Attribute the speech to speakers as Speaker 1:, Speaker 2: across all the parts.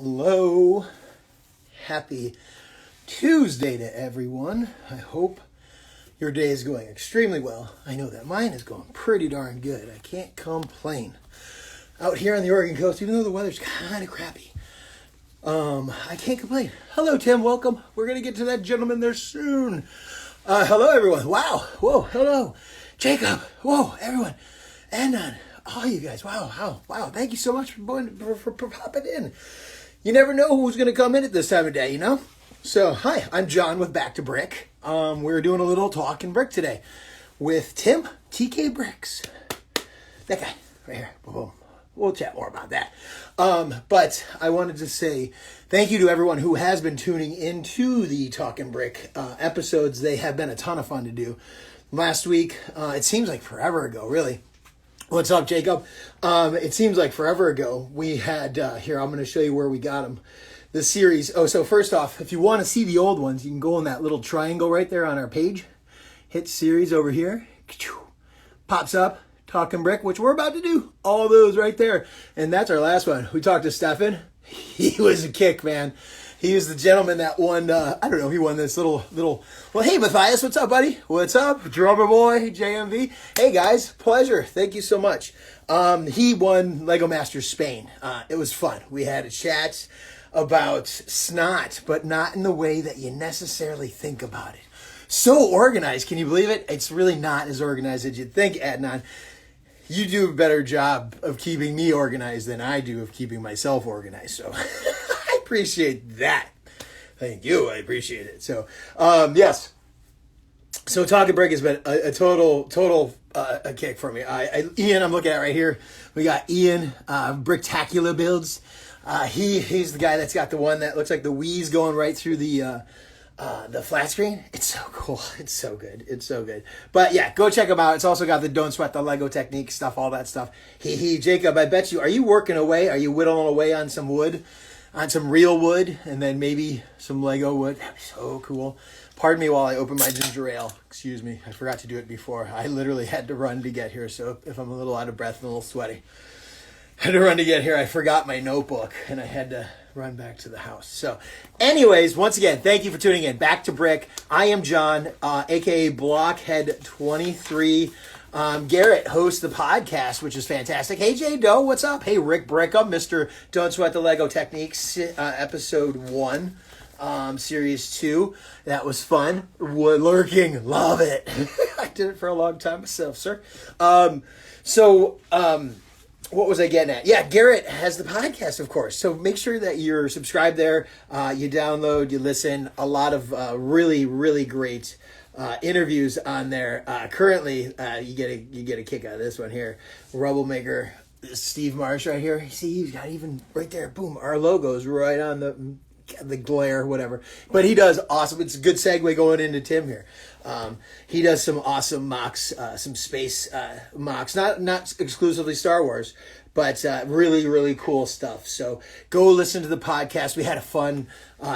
Speaker 1: Hello. Happy Tuesday to everyone. I hope your day is going extremely well. I know that mine is going pretty darn good. I can't complain. Out here on the Oregon coast, even though the weather's kind of crappy, I can't complain. Hello, Tim. Welcome. We're going to get to that gentleman there soon. Hello, everyone. Wow. Whoa. Hello. Jacob. Whoa, everyone. And all you guys. Wow. Thank you so much for popping in. You never know who's going to come in at this time of day, you know? So, hi, I'm John with Back to Brick. We're doing a little Talkin Brick today with Tim, TK Bricks. That guy right here. Boom. We'll chat more about that. But I wanted to say thank you to everyone who has been tuning into the Talkin Brick episodes. They have been a ton of fun to do. Last week, it seems like forever ago, really. What's up, Jacob? It seems like forever ago we had, here, I'm going to show you where we got them. The series. Oh, so first off, if you want to see the old ones, you can go in that little triangle right there on our page. Hit series over here. Pops up. Talkin Brick, which we're about to do. All those right there. And that's our last one. We talked to Stefan. He was a kick, man. He was the gentleman that won, I don't know, he won this little, well, hey, Matthias, what's up, buddy? What's up? Drummer boy, JMV. Hey, guys, pleasure. Thank you so much. He won Lego Masters Spain. It was fun. We had a chat about snot, but not in the way that you necessarily think about it. So organized. Can you believe it? It's really not as organized as you'd think, Adnan. You do a better job of keeping me organized than I do of keeping myself organized. So I appreciate that. Thank you. I appreciate it. So, yes. So Talkin Brick has been a total a kick for me. Ian, I'm looking at right here. We got Ian, Bricktacular Builds. He's the guy that's got the one that looks like the Wii's going right through the flat screen. It's so cool. It's so good. But yeah, go check him out. It's also got the don't sweat the Lego technique stuff, all that stuff. Jacob, I bet you, are you working away? Are you whittling away on some wood, on some real wood, and then maybe some Lego wood? That'd be so cool. Pardon me while I open my ginger ale. Excuse me. I forgot to do it before. I literally had to run to get here. So if I'm a little out of breath and a little sweaty, I had to run to get here. I forgot my notebook and I had to run back to the house. So anyways, once again, thank you for tuning in. Back to Brick. I am John, aka Blockhead 23. Garrett hosts the podcast, which is fantastic. Hey, Jay Doe, what's up? Hey, Rick Brickham, Mr. Don't Sweat the Lego Techniques, episode 1, series 2. That was fun. Wood lurking, love it. I did it for a long time myself, sir. What was I getting at? Yeah, Garrett has the podcast, of course. So make sure that you're subscribed there. You download, you listen. A lot of really, really great interviews on there. Currently, you get a kick out of this one here. Rubble Maker, Steve Marsh right here. See, he's got even right there. Boom, our logo's right on the glare, whatever. But he does awesome. It's a good segue going into Tim here. He does some awesome mocks, some space mocks, not exclusively Star Wars, but really, really cool stuff. So go listen to the podcast. We had a fun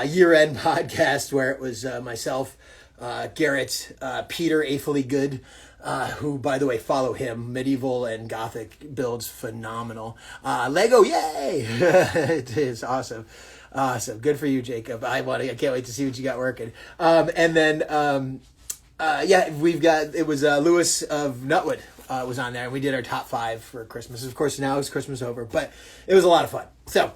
Speaker 1: year-end podcast where it was myself, Garrett, Peter Afely Good, who, by the way, follow him. Medieval and Gothic builds phenomenal. Lego, yay! It is awesome. Awesome. Good for you, Jacob. I can't wait to see what you got working. And then, it was Lewis of Nutwood was on there, and we did our top 5 for Christmas. Of course, now it's Christmas over, but it was a lot of fun. So,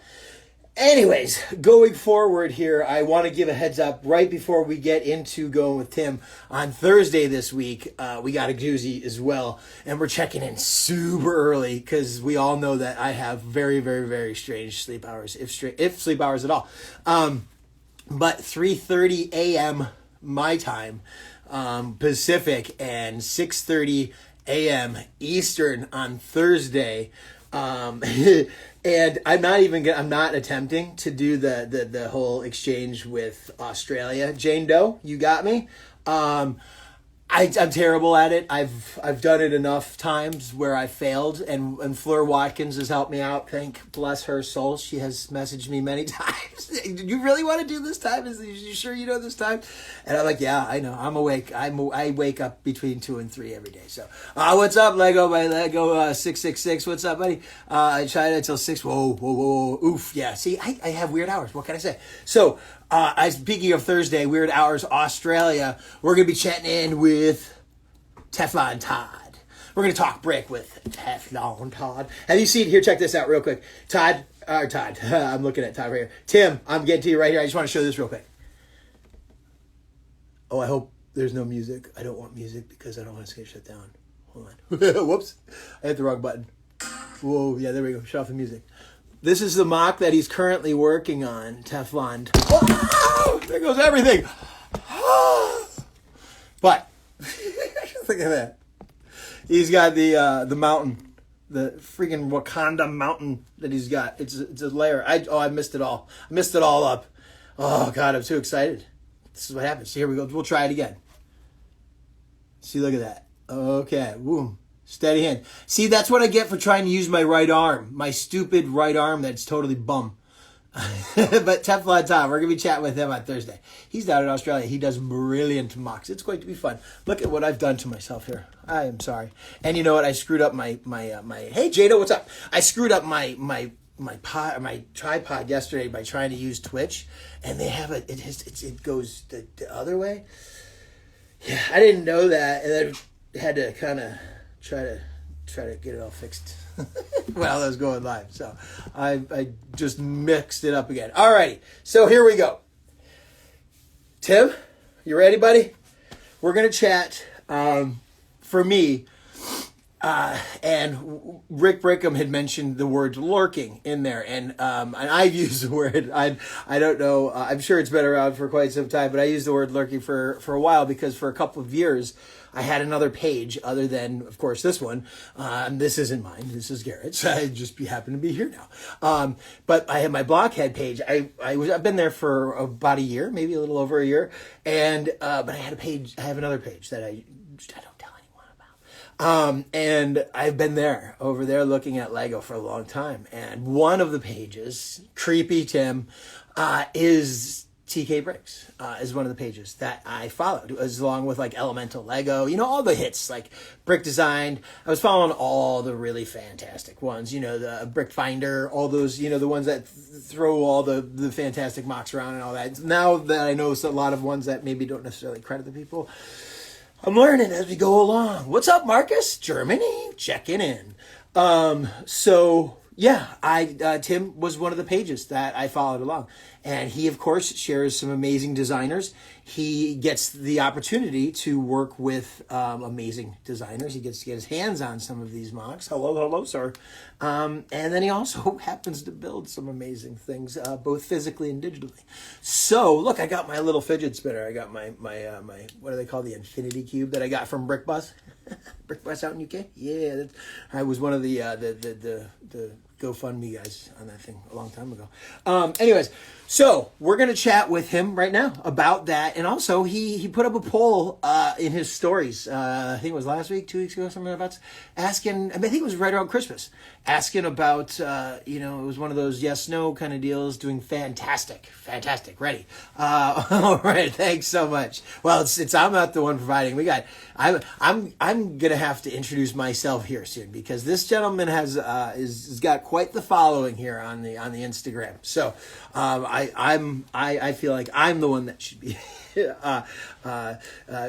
Speaker 1: anyways, going forward here, I want to give a heads up right before we get into going with Tim. On Thursday this week, we got a doozy as well, and we're checking in super early because we all know that I have very, very, very strange sleep hours, if sleep hours at all. But 3:30 a.m. my time, Pacific, and 6:30 a.m. Eastern on Thursday. And I'm not attempting to do the whole exchange with Australia. Jane Doe, you got me. I'm terrible at it. I've done it enough times where I failed, and Fleur Watkins has helped me out. Thank bless her soul. She has messaged me many times. You really want to do this time? Is you sure you know this time? And I'm like, yeah, I know. I'm awake. I wake up between 2 and 3 every day. So, what's up, Lego? My Lego 666. What's up, buddy? I tried it until 6. Whoa. Oof. Yeah. See, I have weird hours. What can I say? So. Speaking of Thursday, Weird Hours Australia, we're going to be chatting in with Teflon Todd. We're going to talk brick with Teflon Todd. Have you seen, here, check this out real quick. Todd, I'm looking at Todd right here. Tim, I'm getting to you right here. I just want to show this real quick. Oh, I hope there's no music. I don't want music because I don't want to get shut down. Hold on. Whoops. I hit the wrong button. Whoa, yeah, there we go. Shut off the music. This is the mock that he's currently working on, Teflon. Oh, there goes everything. But look at that. He's got the mountain, the freaking Wakanda mountain that he's got. It's a layer. I missed it all. I messed it all up. Oh God, I'm too excited. This is what happens. So here we go. We'll try it again. See, look at that. Okay, boom. Steady hand. See, that's what I get for trying to use my right arm. My stupid right arm that's totally bum. But Teflon Tom, we're going to be chatting with him on Thursday. He's down in Australia. He does brilliant mocks. It's going to be fun. Look at what I've done to myself here. I am sorry. And you know what? I screwed up my hey, Jada, what's up? I screwed up my tripod yesterday by trying to use Twitch. And they have it goes the other way. Yeah, I didn't know that. And then had to kind of try to get it all fixed while I was going live. So I just mixed it up again. All right, so here we go. Tim, you ready, buddy? We're gonna chat. For me, and Rick Brickham had mentioned the word lurking in there, and I've used the word. I don't know. I'm sure it's been around for quite some time, but I used the word lurking for a while because for a couple of years I had another page other than, of course, this one. This isn't mine. This is Garrett's. I just happen to be here now. But I had my Blockhead page. I've been there for about a year, maybe a little over a year, and but I had a page. I have another page that I don't tell anyone about. And I've been there, over there, looking at Lego for a long time. And one of the pages, Creepy Tim, is TK Bricks, is one of the pages that I followed, as along with like Elemental Lego, all the hits, like Brick Designed. I was following all the really fantastic ones, the Brick Finder, all those, the ones that throw all the fantastic mocks around and all that. Now that I know a lot of ones that maybe don't necessarily credit the people, I'm learning as we go along. What's up, Marcus? Germany, checking in. So yeah, Tim was one of the pages that I followed along. And he, of course, shares some amazing designers. He gets the opportunity to work with amazing designers. He gets to get his hands on some of these mocks. Hello, sir. And then he also happens to build some amazing things, both physically and digitally. So, look, I got my little fidget spinner. I got my what do they call, the Infinity Cube that I got from Brick Bus. Brick Bus out in UK. Yeah, I was one of the GoFundMe guys on that thing a long time ago. Anyways, so we're going to chat with him right now about that. And also, he put up a poll in his stories, I think it was last week, 2 weeks ago, something about asking, I think it was right around Christmas, asking about, it was one of those yes-no kind of deals, doing fantastic, ready. All right, thanks so much. Well, it's I'm not the one providing. I'm going to have to introduce myself here soon, because this gentleman has got quite the following here on the Instagram. So I feel like I'm the one that should be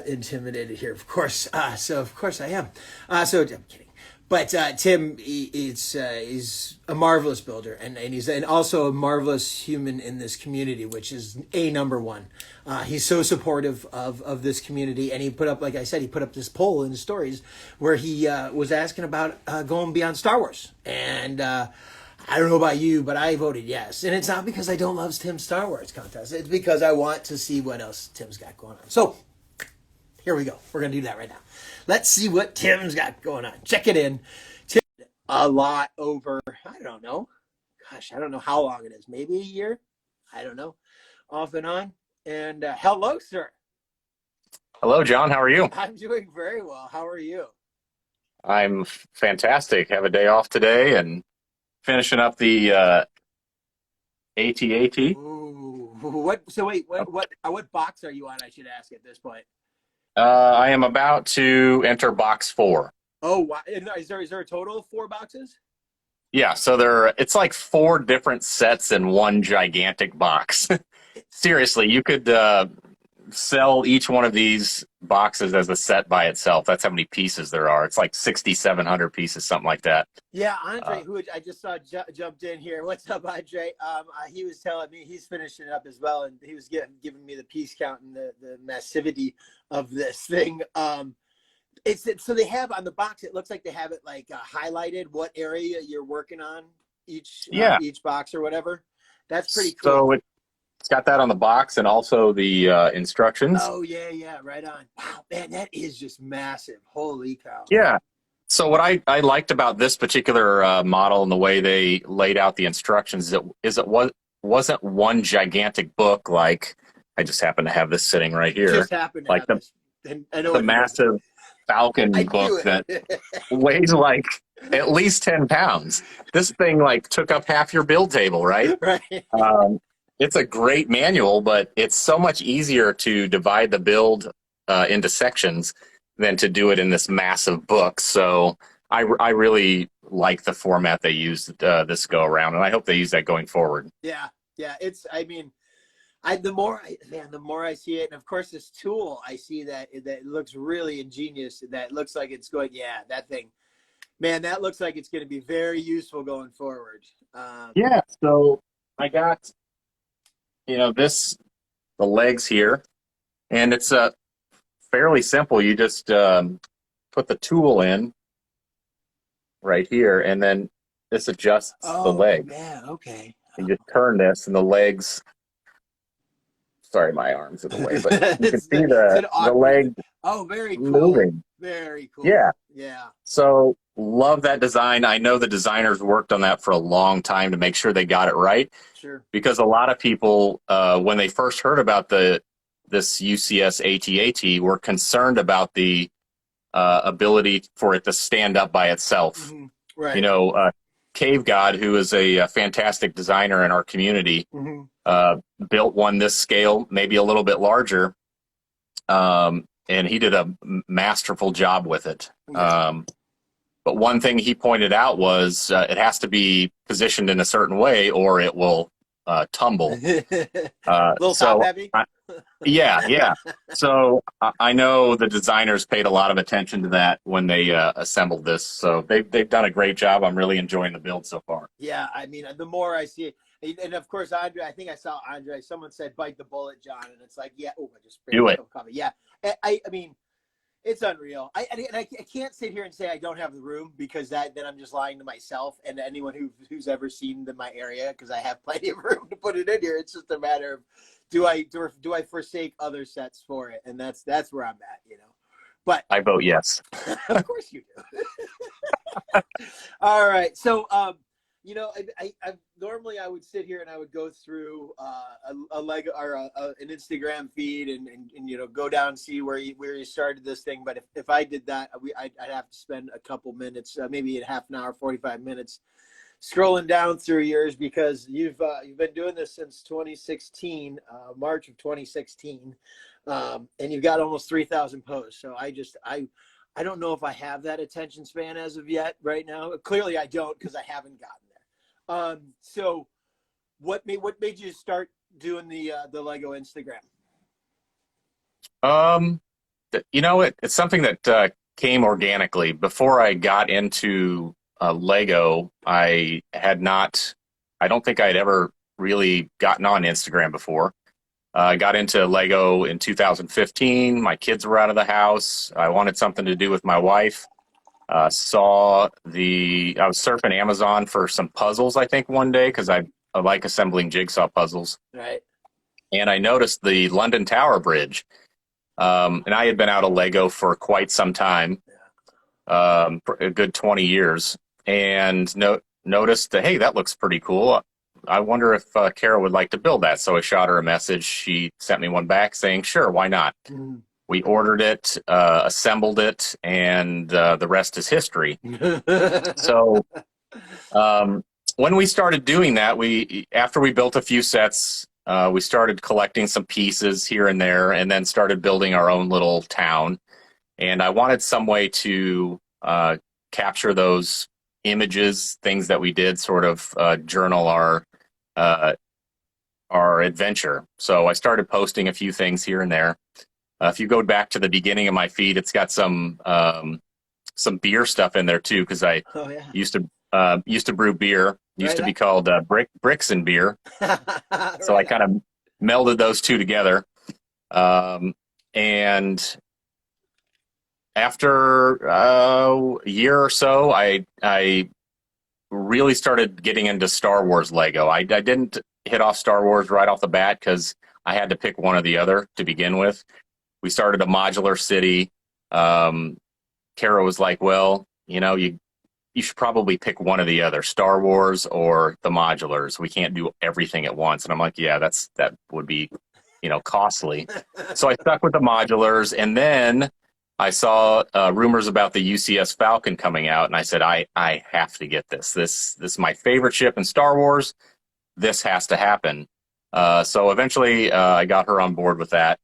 Speaker 1: intimidated here, of course. So of course I am. So I'm kidding. But Tim is a marvelous builder, and he's also a marvelous human in this community, which is number one. He's so supportive of this community, and he put up, like I said, this poll in his stories where he was asking about going beyond Star Wars. And I don't know about you, but I voted yes. And it's not because I don't love Tim's Star Wars contest. It's because I want to see what else Tim's got going on. So here we go. We're going to do that right now. Let's see what Tim's got going on. Check it in. Tim, a lot over, I don't know. Gosh, I don't know how long it is. Maybe a year? I don't know. Off and on. And hello, sir.
Speaker 2: Hello, John. How are you?
Speaker 1: I'm doing very well. How are you?
Speaker 2: I'm fantastic. Have a day off today and finishing up the ATAT.
Speaker 1: Ooh, what? So wait, what box are you on? I should ask at this point.
Speaker 2: I am about to enter box four.
Speaker 1: Oh, wow. Is there a total of four boxes?
Speaker 2: Yeah, so it's like four different sets in one gigantic box. Seriously, you could sell each one of these boxes as a set by itself. That's how many pieces there are. It's like 6,700 pieces, something like that.
Speaker 1: Yeah,
Speaker 2: Uh,
Speaker 1: Andre, who I just saw jumped in here. What's up, Andre? He was telling me he's finishing it up as well, and he was giving me the piece count and the massivity of this thing. So they have on the box. It looks like they have it like highlighted what area you're working on
Speaker 2: yeah,
Speaker 1: each box or whatever. That's pretty
Speaker 2: so
Speaker 1: cool.
Speaker 2: it's got that on the box and also the instructions.
Speaker 1: Oh yeah, right on. Wow, man, that is just massive. Holy cow.
Speaker 2: Yeah. So what I liked about this particular model and the way they laid out the instructions wasn't one gigantic book like I just happen to have this sitting right here,
Speaker 1: Just happened to
Speaker 2: like
Speaker 1: have this. And I know
Speaker 2: the
Speaker 1: what you mean.
Speaker 2: massive
Speaker 1: I
Speaker 2: Falcon
Speaker 1: knew
Speaker 2: book that
Speaker 1: it.
Speaker 2: weighs like at least 10 pounds. This thing like took up half your build table, right?
Speaker 1: Right.
Speaker 2: Um, it's a great manual, but it's so much easier to divide the build into sections than to do it in this massive book. So I really like the format they used this go around, and I hope they use that going forward.
Speaker 1: Yeah. I mean, the more I see it, and of course this tool, I see that looks really ingenious. That looks like it's going. Yeah, that thing, man, that looks like it's going to be very useful going forward.
Speaker 2: Yeah, so I got this the legs here, and it's fairly simple. You just put the tool in right here, and then this adjusts the
Speaker 1: Oh
Speaker 2: leg.
Speaker 1: man, okay.
Speaker 2: You just turn this, and the legs. Sorry, my arms are the way, but you can see
Speaker 1: It's an
Speaker 2: the
Speaker 1: awkward.
Speaker 2: leg
Speaker 1: Oh, very cool.
Speaker 2: moving.
Speaker 1: Very cool.
Speaker 2: Yeah.
Speaker 1: Yeah.
Speaker 2: So love that design. I know the designers worked on that for a long time to make sure they got it right,
Speaker 1: Sure.
Speaker 2: because a lot of people, when they first heard about this UCS ATAT, were concerned about the ability for it to stand up by itself.
Speaker 1: Mm-hmm.
Speaker 2: You
Speaker 1: Right.
Speaker 2: know, Cave God, who is a fantastic designer in our community,
Speaker 1: Mm-hmm.
Speaker 2: built one this scale, maybe a little bit larger, and he did a masterful job with it.
Speaker 1: Yeah.
Speaker 2: But one thing he pointed out was it has to be positioned in a certain way or it will tumble.
Speaker 1: Little top
Speaker 2: So,
Speaker 1: heavy.
Speaker 2: yeah. So I know the designers paid a lot of attention to that when they assembled this. So they've done a great job. I'm really enjoying the build so far.
Speaker 1: Yeah, I mean, the more I see it, and of course, Andre, I think I saw Andre. Someone said, "Bite the bullet, John," and it's like, yeah. Oh, I just sprayed
Speaker 2: Do
Speaker 1: a
Speaker 2: it.
Speaker 1: cup of coffee. Yeah, I mean, it's unreal. I can't sit here and say I don't have the room because then I'm just lying to myself and anyone who's ever seen my area, because I have plenty of room to put it in here. It's just a matter of do I forsake other sets for it, and that's where I'm at. But
Speaker 2: I vote yes.
Speaker 1: of course you do. All right. So, I normally I would sit here and I would go through a Lego or an Instagram feed and go down and see where you started this thing. But if I did that, I'd have to spend a couple minutes, maybe a half an hour, 45 minutes, scrolling down through yours, because you've been doing this since 2016, March of 2016, and you've got almost 3,000 posts. So I don't know if I have that attention span as of yet right now. Clearly I don't, because I haven't gotten there. So what made you start doing the Lego Instagram?
Speaker 2: Um, it's something that came organically. Before I got into Lego, I don't think I had ever really gotten on Instagram before. I got into Lego in 2015. My kids were out of the house. I wanted something to do with my wife. I was surfing Amazon for some puzzles, I think, one day, because I like assembling jigsaw puzzles.
Speaker 1: Right.
Speaker 2: And I noticed the London Tower Bridge. And I had been out of Lego for quite some time, for a good 20 years, and noticed that, hey, that looks pretty cool. I wonder if Kara would like to build that. So I shot her a message. She sent me one back saying, sure, why not?
Speaker 1: Mhm.
Speaker 2: We ordered it, assembled it, and the rest is history. So when we started doing that, after we built a few sets, we started collecting some pieces here and there, and then started building our own little town. And I wanted some way to capture those images, things that we did, sort of journal our adventure. So I started posting a few things here and there. If you go back to the beginning of my feed, it's got some beer stuff in there too, because I used to brew beer. Used to be called Bricks and Beer. So I kind of melded those two together. And after a year or so, I really started getting into Star Wars Lego. I didn't hit off Star Wars right off the bat because I had to pick one or the other to begin with. We started a modular city. Kara was like, well, you should probably pick one or the other, Star Wars or the modulars. We can't do everything at once. And I'm like, yeah, that would be, costly. So I stuck with the modulars. And then I saw rumors about the UCS Falcon coming out. And I said, I have to get this. This is my favorite ship in Star Wars. This has to happen. So eventually I got her on board with that.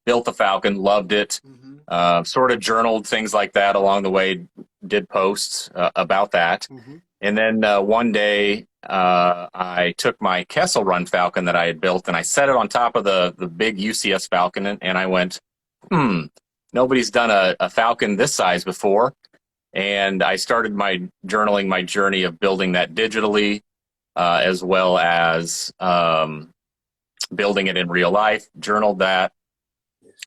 Speaker 2: Built the Falcon, loved it. Sort of journaled things like that along the way, did posts about that. And then one day I took my Kessel Run Falcon that I had built and I set it on top of the big UCS Falcon, and I went, nobody's done a Falcon this size before. And I started journaling my journey of building that digitally, as well as building it in real life, journaled that.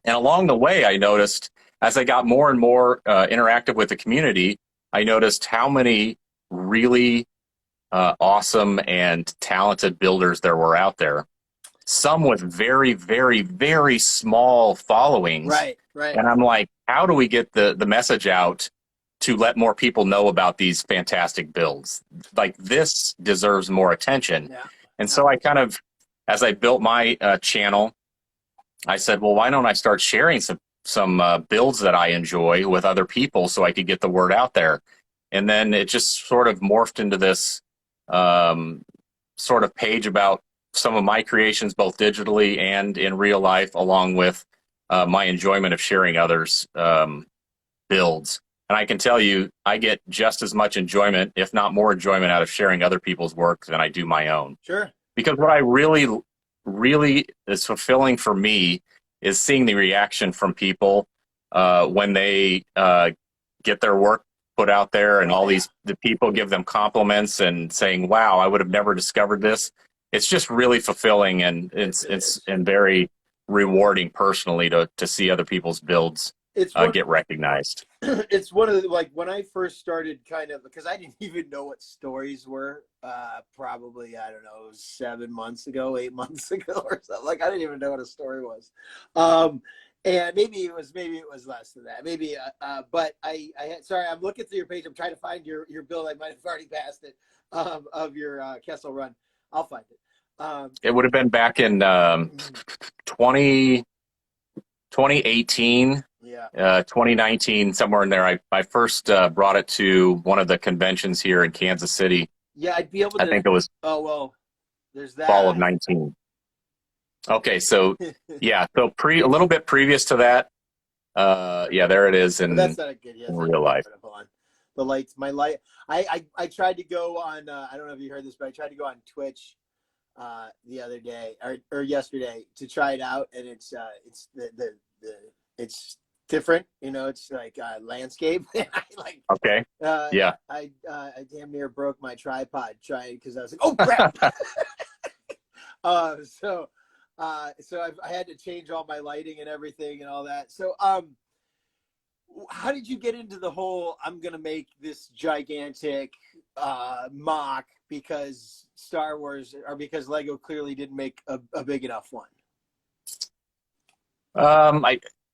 Speaker 2: And along the way, I noticed, as I got more and more interactive with the community, I noticed how many really awesome and talented builders there were out there. Some with very, very, very small followings.
Speaker 1: Right.
Speaker 2: And I'm like, how do we get the message out to let more people know about these fantastic builds? Like, this deserves more attention.
Speaker 1: Yeah.
Speaker 2: And so I kind of, as I built my channel, I said, well, why don't I start sharing some builds that I enjoy with other people so I could get the word out there? And then it just sort of morphed into this sort of page about some of my creations, both digitally and in real life, along with my enjoyment of sharing others' builds. And I can tell you, I get just as much enjoyment, if not more enjoyment, out of sharing other people's work than I do my own.
Speaker 1: Sure.
Speaker 2: Because what I really is fulfilling for me is seeing the reaction from people when they get their work put out there, and all the people give them compliments and saying, wow, I would have never discovered this. It's just really fulfilling, and it's very rewarding personally to see other people's builds get recognized.
Speaker 1: It's one of the, like, when I first started, kind of, because I didn't even know what stories were, probably, I don't know, 7 months ago, 8 months ago or something. Like, I didn't even know what a story was. And maybe it was less than that. Maybe, but I had, sorry, I'm looking through your page. I'm trying to find your build. I might have already passed it, of your Kessel Run. I'll find it.
Speaker 2: It would have been back in 2018.
Speaker 1: Yeah.
Speaker 2: 2019, somewhere in there. I first brought it to one of the conventions here in Kansas City.
Speaker 1: Yeah, I'd be able to.
Speaker 2: I think it was.
Speaker 1: Oh, well, there's that.
Speaker 2: Fall of 19. Okay, so yeah, so a little bit previous to that. Yeah, there it is in,
Speaker 1: that's not a good,
Speaker 2: in real life.
Speaker 1: The lights, my light. I tried to go on. I don't know if you heard this, but I tried to go on Twitch the other day or yesterday to try it out, and it's different, it's like landscape.
Speaker 2: Okay. Yeah.
Speaker 1: I damn near broke my tripod trying, because I was like, oh crap. So I had to change all my lighting and everything and all that. So how did you get into the whole, I'm gonna make this gigantic MOC because Star Wars, or because Lego clearly didn't make a big enough one?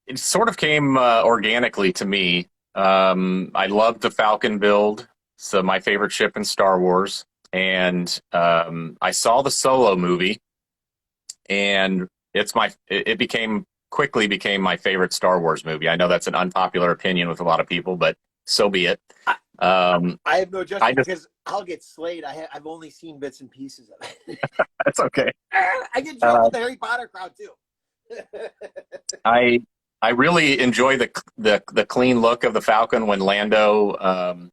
Speaker 2: It sort of came organically to me. I loved the Falcon build, so my favorite ship in Star Wars. And I saw the Solo movie, and it became quickly became my favorite Star Wars movie. I know that's an unpopular opinion with a lot of people, but so be it.
Speaker 3: I have no judgment
Speaker 2: just,
Speaker 3: because I'll get slayed. I've only seen bits and pieces of it.
Speaker 2: that's okay.
Speaker 3: I get drunk with the Harry Potter crowd too.
Speaker 2: I really enjoy the clean look of the Falcon when Lando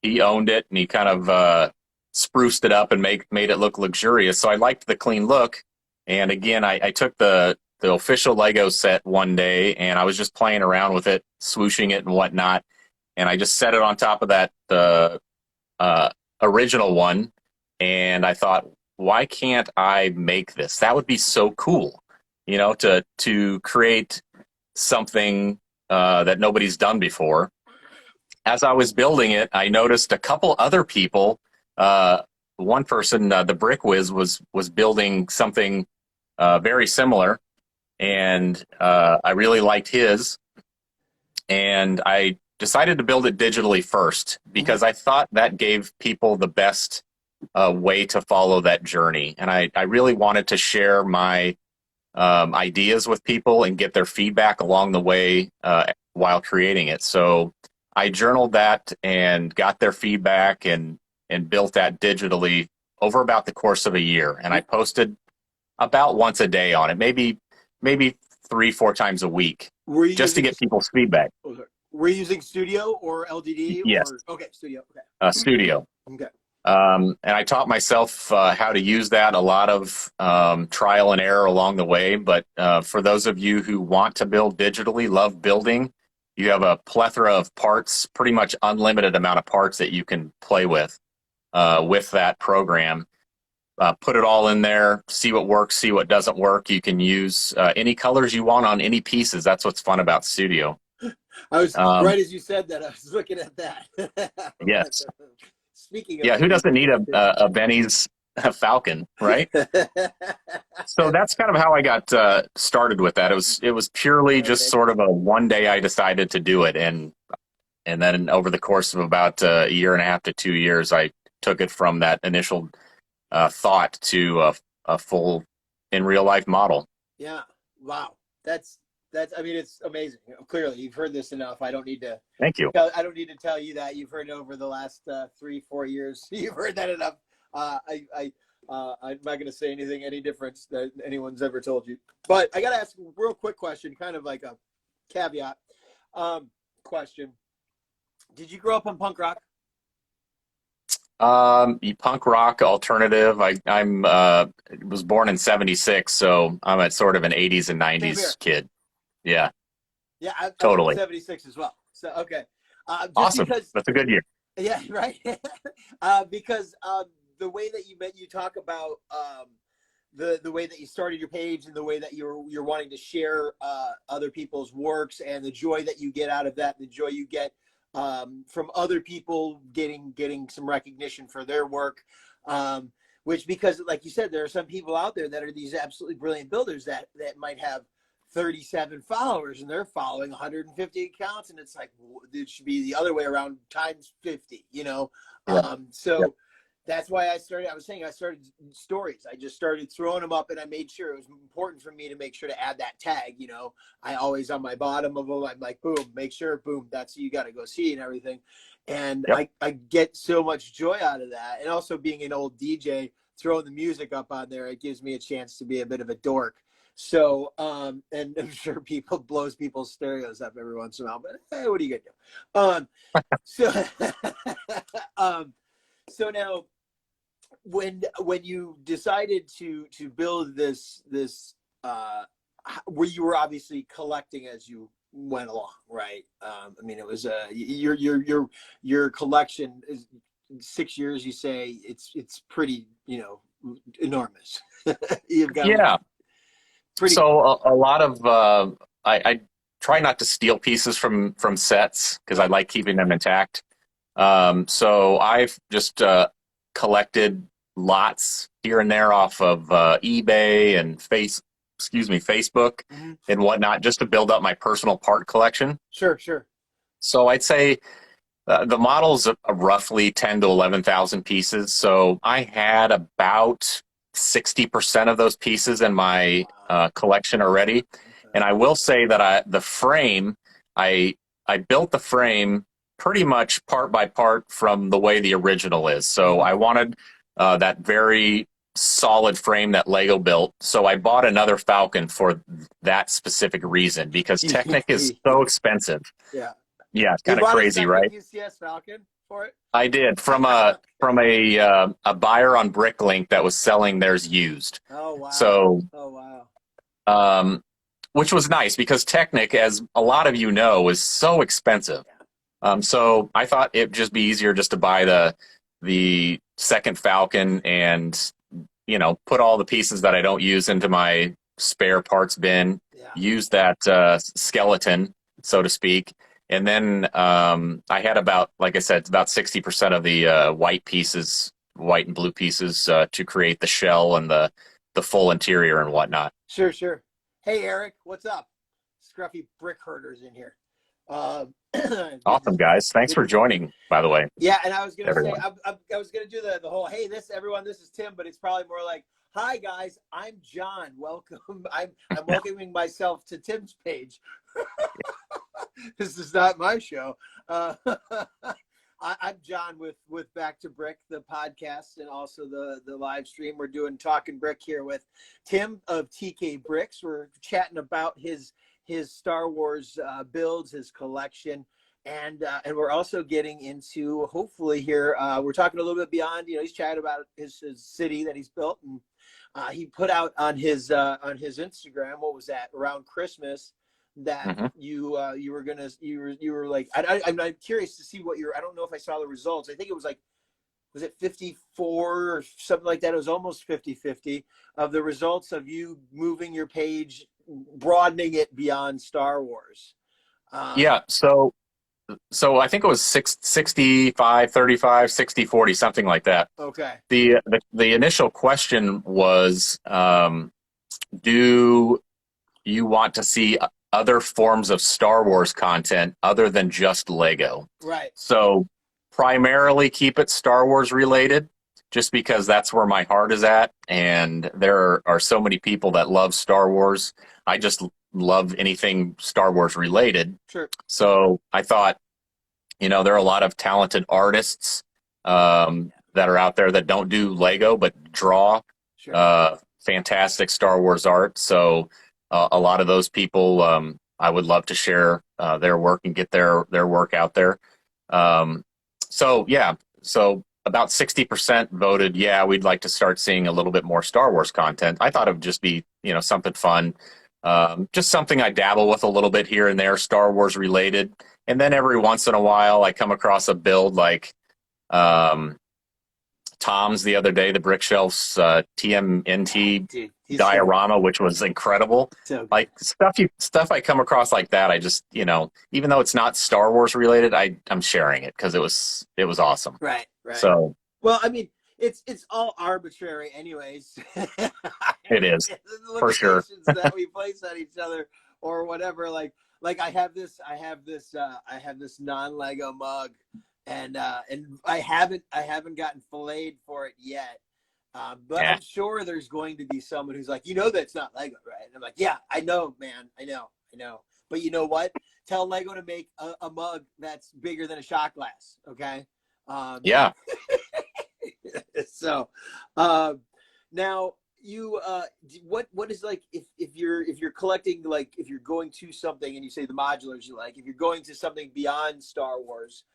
Speaker 2: he owned it and he kind of spruced it up and made it look luxurious. So I liked the clean look. And again, I took the official Lego set one day and I was just playing around with it, swooshing it and whatnot. And I just set it on top of that original one. And I thought, why can't I make this? That would be so cool, you know, to create something that nobody's done before. As I was building it, I noticed a couple other people. One person, the Brick Whiz, was building something very similar, and I really liked his. And I decided to build it digitally first because I thought that gave people the best way to follow that journey. And I really wanted to share my ideas with people and get their feedback along the way while creating it. So I journaled that and got their feedback and built that digitally over about the course of a year. And I posted about once a day on it, maybe 3-4 times a week, just to get people's feedback.
Speaker 3: Were you using Studio or LDD?
Speaker 2: Yes.
Speaker 3: Okay, Studio. Okay.
Speaker 2: Studio.
Speaker 3: Okay.
Speaker 2: And I taught myself how to use that, a lot of trial and error along the way. But for those of you who want to build digitally, love building, you have a plethora of parts, pretty much unlimited amount of parts that you can play with that program. Put it all in there, see what works, see what doesn't work. You can use any colors you want on any pieces. That's what's fun about Studio.
Speaker 3: I was right as you said that. I was looking at that.
Speaker 2: Yes.
Speaker 3: Speaking of
Speaker 2: who doesn't need a Benny's Falcon, right? So that's kind of how I got started with that. It was purely just sort of a one day I decided to do it, and then over the course of about a year and a half to 2 years, I took it from that initial thought to a full in real life model.
Speaker 3: Yeah. Wow. That's. I mean, it's amazing. Clearly, you've heard this enough. I don't need to.
Speaker 2: Thank you.
Speaker 3: I don't need to tell you that. You've heard it over the last 3-4 years. You've heard that enough. I'm not going to say anything any difference that anyone's ever told you. But I got to ask a real quick question, kind of like a caveat question. Did you grow up on punk rock?
Speaker 2: Punk rock alternative. I'm was born in '76, so I'm a sort of an '80s and '90s kid. Yeah.
Speaker 3: Yeah, I
Speaker 2: totally.
Speaker 3: 76 as well. So okay.
Speaker 2: Awesome. That's a good year.
Speaker 3: Yeah, right. Because the way that you talk about the way that you started your page and the way that you're wanting to share other people's works and the joy that you get out of that, the joy you get from other people getting some recognition for their work. Which, because like you said, there are some people out there that are these absolutely brilliant builders that might have 37 followers and they're following 150 accounts, and it's like it should be the other way around times 50, you know.
Speaker 2: Yeah.
Speaker 3: That's why I started stories. I just started throwing them up, and I made sure it was important for me to make sure to add that tag, you know. I always, on my bottom of them, I'm like, boom, make sure, boom, that's who you got to go see and everything. And I get so much joy out of that. And also, being an old DJ, throwing the music up on there, it gives me a chance to be a bit of a dork. So, and I'm sure people blows people's stereos up every once in a while, but hey, what are you gonna do? So now, when you decided to build this, where you were obviously collecting as you went along, right? I mean, it was your collection is 6 years. You say it's pretty, you know, enormous. You've got
Speaker 2: So a lot of I try not to steal pieces from sets because I like keeping them intact. So I've just collected lots here and there off of eBay and Facebook and whatnot, just to build up my personal part collection.
Speaker 3: Sure.
Speaker 2: So I'd say the model's roughly 10 to 11,000 pieces. So I had about 60% of those pieces in my collection already. And I will say that I built the frame pretty much part by part from the way the original is. So I wanted that very solid frame that Lego built. So I bought another Falcon for that specific reason, because Technic is so expensive.
Speaker 3: Yeah.
Speaker 2: Yeah, it's kind of crazy, right?
Speaker 3: UCS Falcon for it?
Speaker 2: I did from a buyer on Bricklink that was selling theirs used.
Speaker 3: Oh wow.
Speaker 2: So
Speaker 3: oh wow.
Speaker 2: Which was nice because Technic, as a lot of you know, is so expensive. So I thought it'd just be easier just to buy the second Falcon and, you know, put all the pieces that I don't use into my spare parts bin, use that skeleton, so to speak. And then I had about, like I said, about 60% of the white and blue pieces to create the shell and the full interior and whatnot.
Speaker 3: Sure. Hey, Eric, what's up? Scruffy brick herders in here.
Speaker 2: Awesome, guys. Thanks for joining, by the way.
Speaker 3: Yeah, and I was going to say, I was going to do the whole, hey, this is Tim, but it's probably more like, hi, guys, I'm John. Welcome. I'm welcoming myself to Tim's page. This is not my show. I'm John with Back to Brick, the podcast, and also the live stream. We're doing Talkin Brick here with Tim of TK Bricks. We're chatting about his Star Wars builds, his collection, and we're also getting into, hopefully here, we're talking a little bit beyond. You know, he's chatting about his city that he's built, and he put out on his Instagram, what was that, around Christmas, that you were like, I'm curious to see what I don't know if I saw the results. I think it was like, was it 54 or something like that? It was almost 50-50 of the results of you moving your page, broadening it beyond Star Wars.
Speaker 2: Yeah. So I think it was 65, 35, 60, 40, something like that.
Speaker 3: Okay.
Speaker 2: The initial question was, do you want to see other forms of Star Wars content other than just Lego?
Speaker 3: Right.
Speaker 2: So primarily keep it Star Wars related, just because that's where my heart is at. And there are so many people that love Star Wars. I just love anything Star Wars related.
Speaker 3: Sure.
Speaker 2: So I thought, you know, there are a lot of talented artists that are out there that don't do Lego, but draw fantastic Star Wars art. So a lot of those people, I would love to share their work and get their work out there. So about 60% voted, yeah, we'd like to start seeing a little bit more Star Wars content. I thought it would just be, you know, something fun, just something I dabble with a little bit here and there, Star Wars related. And then every once in a while, I come across a build like Tom's the other day, the Brick Shelf's TMNT diorama, which was incredible.
Speaker 3: So
Speaker 2: like stuff I come across like that, I just, you know, even though it's not Star Wars related, I'm sharing it because it was awesome.
Speaker 3: Right.
Speaker 2: So,
Speaker 3: well, I mean, it's all arbitrary, anyways.
Speaker 2: It is for sure
Speaker 3: that we place on each other or whatever. Like I have this non-Lego mug, and I haven't gotten filleted for it yet. But I'm sure there's going to be someone who's like, you know, that's not Lego, right? And I'm like, yeah, I know, man. I know. But you know what? Tell Lego to make a mug that's bigger than a shot glass. Okay.
Speaker 2: Yeah.
Speaker 3: So, now you, what is like, if you're collecting, like, if you're going to something and you say the modulars you like, if you're going to something beyond Star Wars,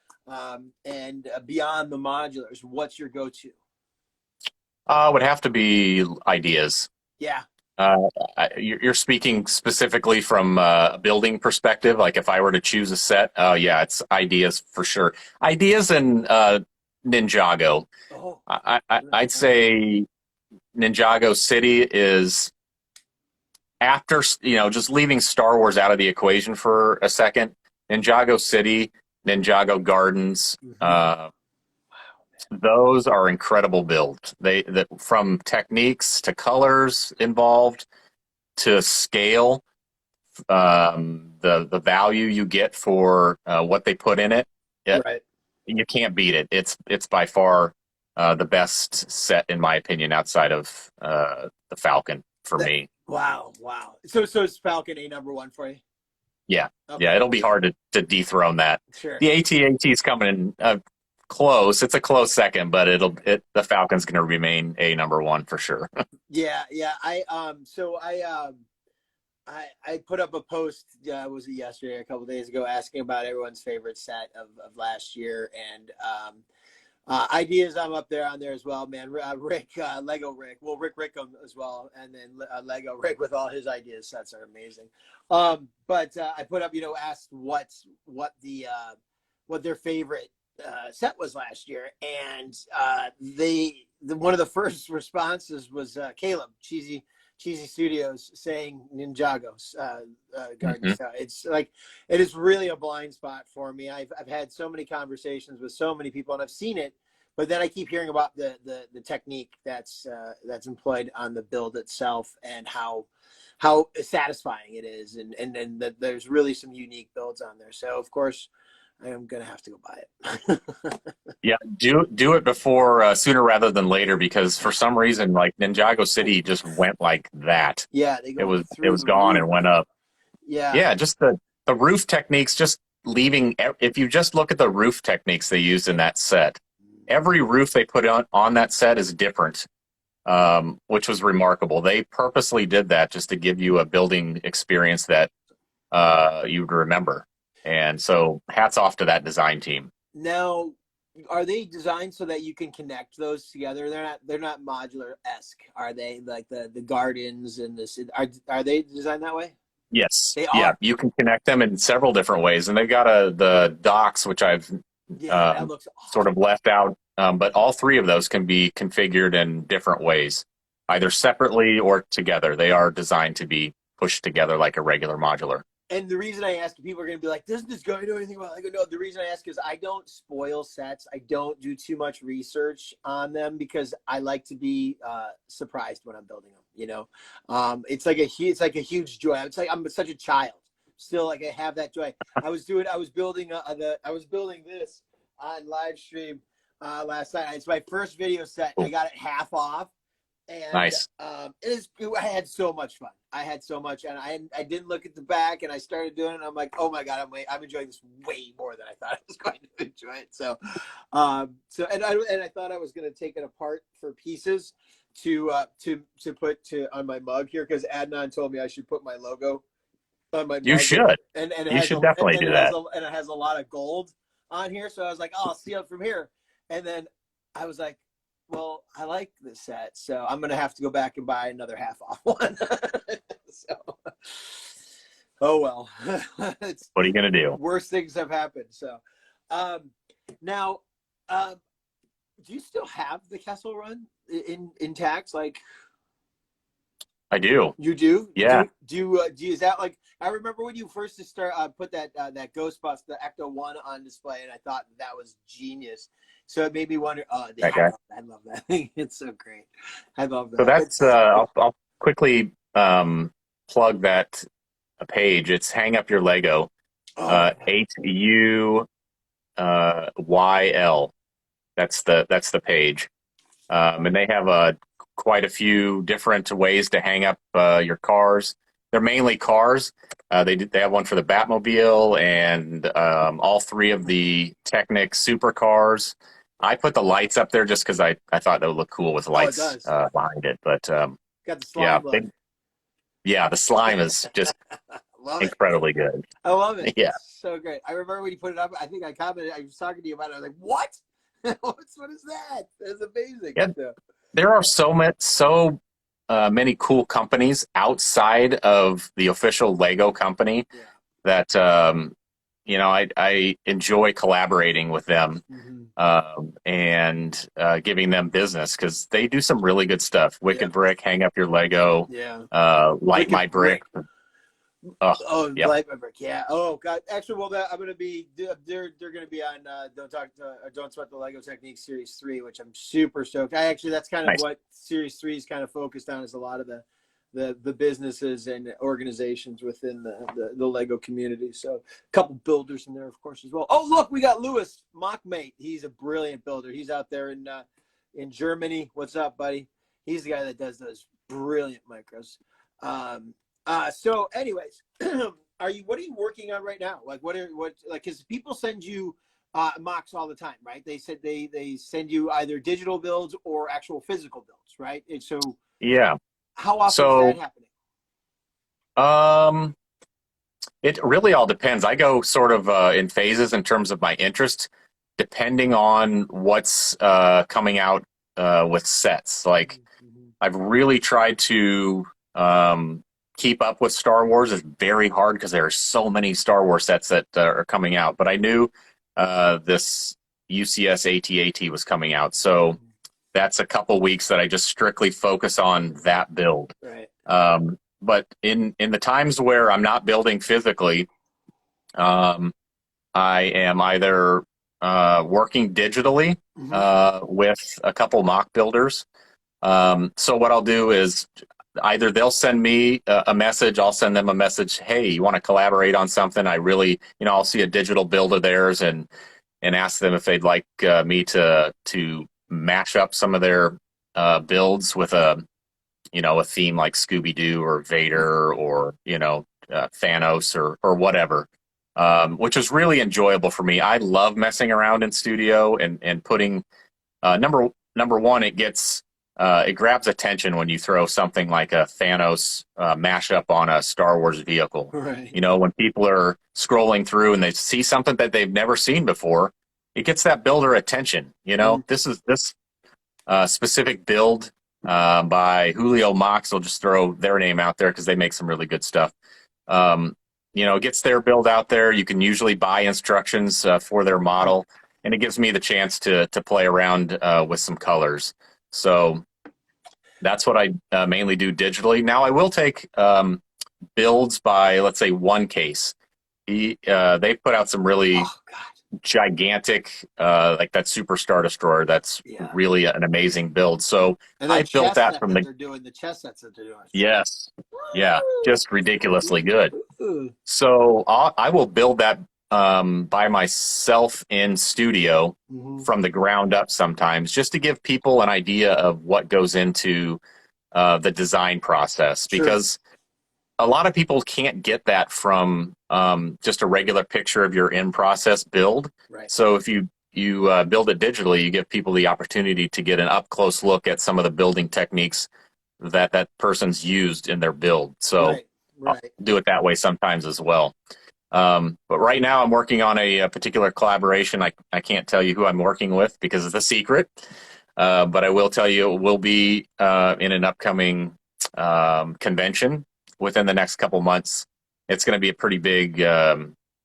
Speaker 3: and beyond the modulars, what's your go-to?
Speaker 2: Would have to be ideas.
Speaker 3: Yeah.
Speaker 2: You're speaking specifically from a building perspective. Like if I were to choose a set, yeah, it's ideas for sure. Ideas and Ninjago.
Speaker 3: Oh.
Speaker 2: I'd say Ninjago City is, after, you know, just leaving Star Wars out of the equation for a second. Ninjago City, Ninjago Gardens. Those are incredible builds. From techniques to colors involved to scale, the value you get for what they put in it.
Speaker 3: Right.
Speaker 2: You can't beat it. It's by far the best set in my opinion outside of the Falcon for me.
Speaker 3: Wow, wow. So is Falcon a number one for you?
Speaker 2: Yeah,
Speaker 3: Okay.
Speaker 2: yeah, it'll be hard to dethrone that.
Speaker 3: Sure.
Speaker 2: The AT-AT is coming in close. It's a close second, but the Falcon's going to remain a number one for sure.
Speaker 3: Yeah, yeah. I put up a post, was it yesterday, a couple of days ago, asking about everyone's favorite set of last year, and ideas. I'm up there on there as well, man. Rick, Lego Rick, well, Rick Rickham as well, and then Lego Rick with all his ideas. Sets are amazing. But I put up, asked what their favorite set was last year, and one of the first responses was Caleb Cheesy Studios saying Ninjago's garden.
Speaker 2: Mhm.
Speaker 3: So it's like, it is really a blind spot for me. I've had so many conversations with so many people, and I've seen it, but then I keep hearing about the technique that's employed on the build itself, and how satisfying it is, and that there's really some unique builds on there. So of course I am gonna have to go buy it.
Speaker 2: Yeah, do it before sooner rather than later, because for some reason, like Ninjago City just went like that.
Speaker 3: Yeah, they go
Speaker 2: It was
Speaker 3: the
Speaker 2: gone
Speaker 3: roof.
Speaker 2: and went up.
Speaker 3: Yeah.
Speaker 2: Yeah, just the roof techniques, just leaving. If you just look at the roof techniques they used in that set, every roof they put on that set is different, which was remarkable. They purposely did that just to give you a building experience that you would remember. And so hats off to that design team.
Speaker 3: Now, are they designed so that you can connect those together? They're not modular-esque, are they? Like the gardens and this, are they designed that way?
Speaker 2: Yes.
Speaker 3: They
Speaker 2: Yeah,
Speaker 3: are.
Speaker 2: you can connect them in several different ways. And they've got the docks, which I've
Speaker 3: Yeah, that looks awesome.
Speaker 2: sort of left out. But all three of those can be configured in different ways, either separately or together. They are designed to be pushed together like a regular modular.
Speaker 3: And the reason I ask, people are going to be like, doesn't this guy know anything about it? I go, no, the reason I ask is I don't spoil sets. I don't do too much research on them, because I like to be surprised when I'm building them, It's like a huge joy. It's like I'm such a child. Still, like, I have that joy. I was building this on live stream last night. It's my first video set. I got it half off. And
Speaker 2: Nice.
Speaker 3: I had so much fun. I had so much, and I didn't look at the back, and I started doing it, and I'm like, oh my god, I'm enjoying this way more than I thought I was going to enjoy it. So and I thought I was going to take it apart for pieces to put on my mug here, because Adnan told me I should put my logo on my mug.
Speaker 2: You should.
Speaker 3: And it
Speaker 2: You
Speaker 3: has
Speaker 2: should definitely do that.
Speaker 3: And it has a lot of gold on here, so I was like, oh, I'll see it from here. And then I was like, well, I like this set, so I'm going to have to go back and buy another half off one. So, oh well. It's,
Speaker 2: what are you going to do?
Speaker 3: Worse things have happened. So, now, do you still have the Kessel Run intact? Like,
Speaker 2: I do.
Speaker 3: you do?
Speaker 2: Yeah.
Speaker 3: Do is that like, I remember when you first put that Ghostbusters, the Ecto 1 on display, and I thought that was genius. So it made me wonder. Oh,
Speaker 2: Okay.
Speaker 3: I love that thing. It's so great. I love that.
Speaker 2: So that's I'll quickly plug that page. It's Hang Up Your Lego. 8UYL. That's the page. And they have quite a few different ways to hang up your cars. They're mainly cars. They have one for the Batmobile and all three of the Technic supercars. I put the lights up there just because I thought that would look cool with lights behind it. But
Speaker 3: got the slime
Speaker 2: the slime is just incredibly good.
Speaker 3: I love it.
Speaker 2: Yeah,
Speaker 3: it's so great. I remember when you put it up. I think I commented. I was talking to you about it. I was like, "What? what is that? That's amazing."
Speaker 2: Yeah. There are so many cool companies outside of the official Lego company that I enjoy collaborating with them and giving them business, because they do some really good stuff. Wicked Brick, Hang Up Your Lego, Light My Brick.
Speaker 3: Light My Brick, yeah. Oh god, actually, well, I'm gonna be. They're gonna be on Don't Sweat the Lego Technique Series 3, which I'm super stoked. That's kind of what Series 3 is kind of focused on, is a lot of the businesses and organizations within the Lego community. So a couple builders in there, of course, as well. Oh, look, we got Lewis Mockmate. He's a brilliant builder. He's out there in Germany. What's up, buddy? He's the guy that does those brilliant micros. So anyways, what are you working on right now? Like because people send you MOCs all the time, right? They said they send you either digital builds or actual physical builds, right? And so
Speaker 2: Yeah.
Speaker 3: how often is
Speaker 2: So,
Speaker 3: that happening?
Speaker 2: it really all depends. I go sort of in phases in terms of my interest, depending on what's coming out with sets. Like,
Speaker 3: Mm-hmm.
Speaker 2: I've really tried to keep up with Star Wars. It's very hard because there are so many Star Wars sets that are coming out. But I knew this UCS AT-AT was coming out, so that's a couple weeks that I just strictly focus on that build.
Speaker 3: Right.
Speaker 2: But in the times where I'm not building physically, um, I am either working digitally with a couple mock builders. So what I'll do is either they'll send me a message, I'll send them a message. Hey, you want to collaborate on something? I really, I'll see a digital build of theirs and ask them if they'd like me to mash up some of their builds with a theme like Scooby-Doo or Vader or Thanos or whatever. Which is really enjoyable for me. I love messing around in studio and putting number one, it grabs attention when you throw something like a Thanos mashup on a Star Wars vehicle.
Speaker 3: Right.
Speaker 2: When people are scrolling through and they see something that they've never seen before, it gets that builder attention. This specific build by Julio Mox. I'll just throw their name out there because they make some really good stuff. It gets their build out there. You can usually buy instructions for their model, and it gives me the chance to play around with some colors. So that's what I mainly do digitally. Now I will take builds by, let's say, One Case. They put out some really gigantic, like that Super Star Destroyer. That's really an amazing build. So I built that from
Speaker 3: they're doing the chess sets that they're doing.
Speaker 2: Yes. Yeah, just ridiculously good. So I will build that by myself in studio from the ground up sometimes, just to give people an idea of what goes into the design process. Because a lot of people can't get that from just a regular picture of your in-process build.
Speaker 3: Right.
Speaker 2: So if you build it digitally, you give people the opportunity to get an up-close look at some of the building techniques that person's used in their build. So I'll do it that way sometimes as well. But right now I'm working on a particular collaboration. I can't tell you who I'm working with because it's a secret. But I will tell you it will be in an upcoming convention within the next couple months. It's going to be a pretty big,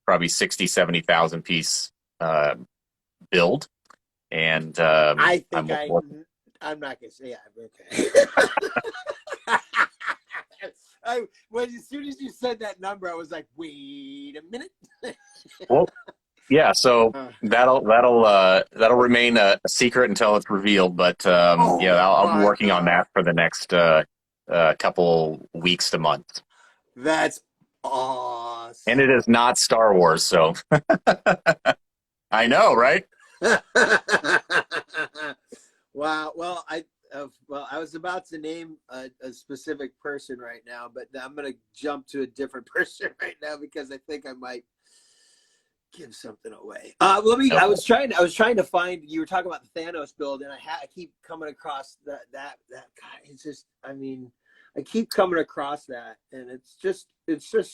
Speaker 2: probably 60, 70,000 piece build. And
Speaker 3: I think I'm not going to say as soon as you said that number, I was like, wait a minute.
Speaker 2: Well, yeah, so that'll remain a secret until it's revealed. But I'll be working on that for the next couple weeks to months.
Speaker 3: That's awesome.
Speaker 2: And it is not Star Wars, so I know, right?
Speaker 3: Wow. Well, I was about to name a specific person right now, but I'm going to jump to a different person right now because I think I might give something away. I was trying to find. You were talking about the Thanos build, and I keep coming across that guy. It's just, I keep coming across that, and it's just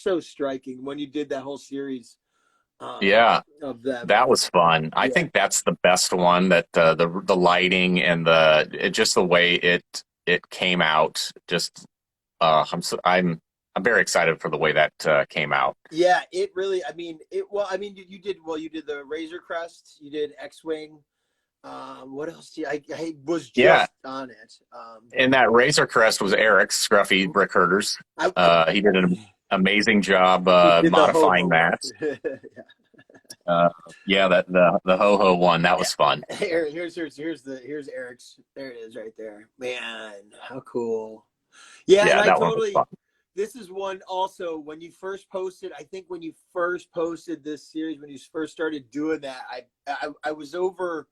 Speaker 3: so striking when you did that whole series. Of them. That
Speaker 2: was fun. I think that's the best one. That the lighting and the way it came out. Just I'm very excited for the way that came out.
Speaker 3: Yeah, it really. You did the Razor Crest. You did X-Wing. What else? I was just on it.
Speaker 2: And that Razor Crest was Eric's Scruffy Brick Herders. He did an amazing job modifying that. The ho-ho one, that was fun.
Speaker 3: Here's Eric's. There it is right there. Man, how cool. Yeah, and this is one also when you first posted, I think when you first posted this series, when you first started doing that, I was over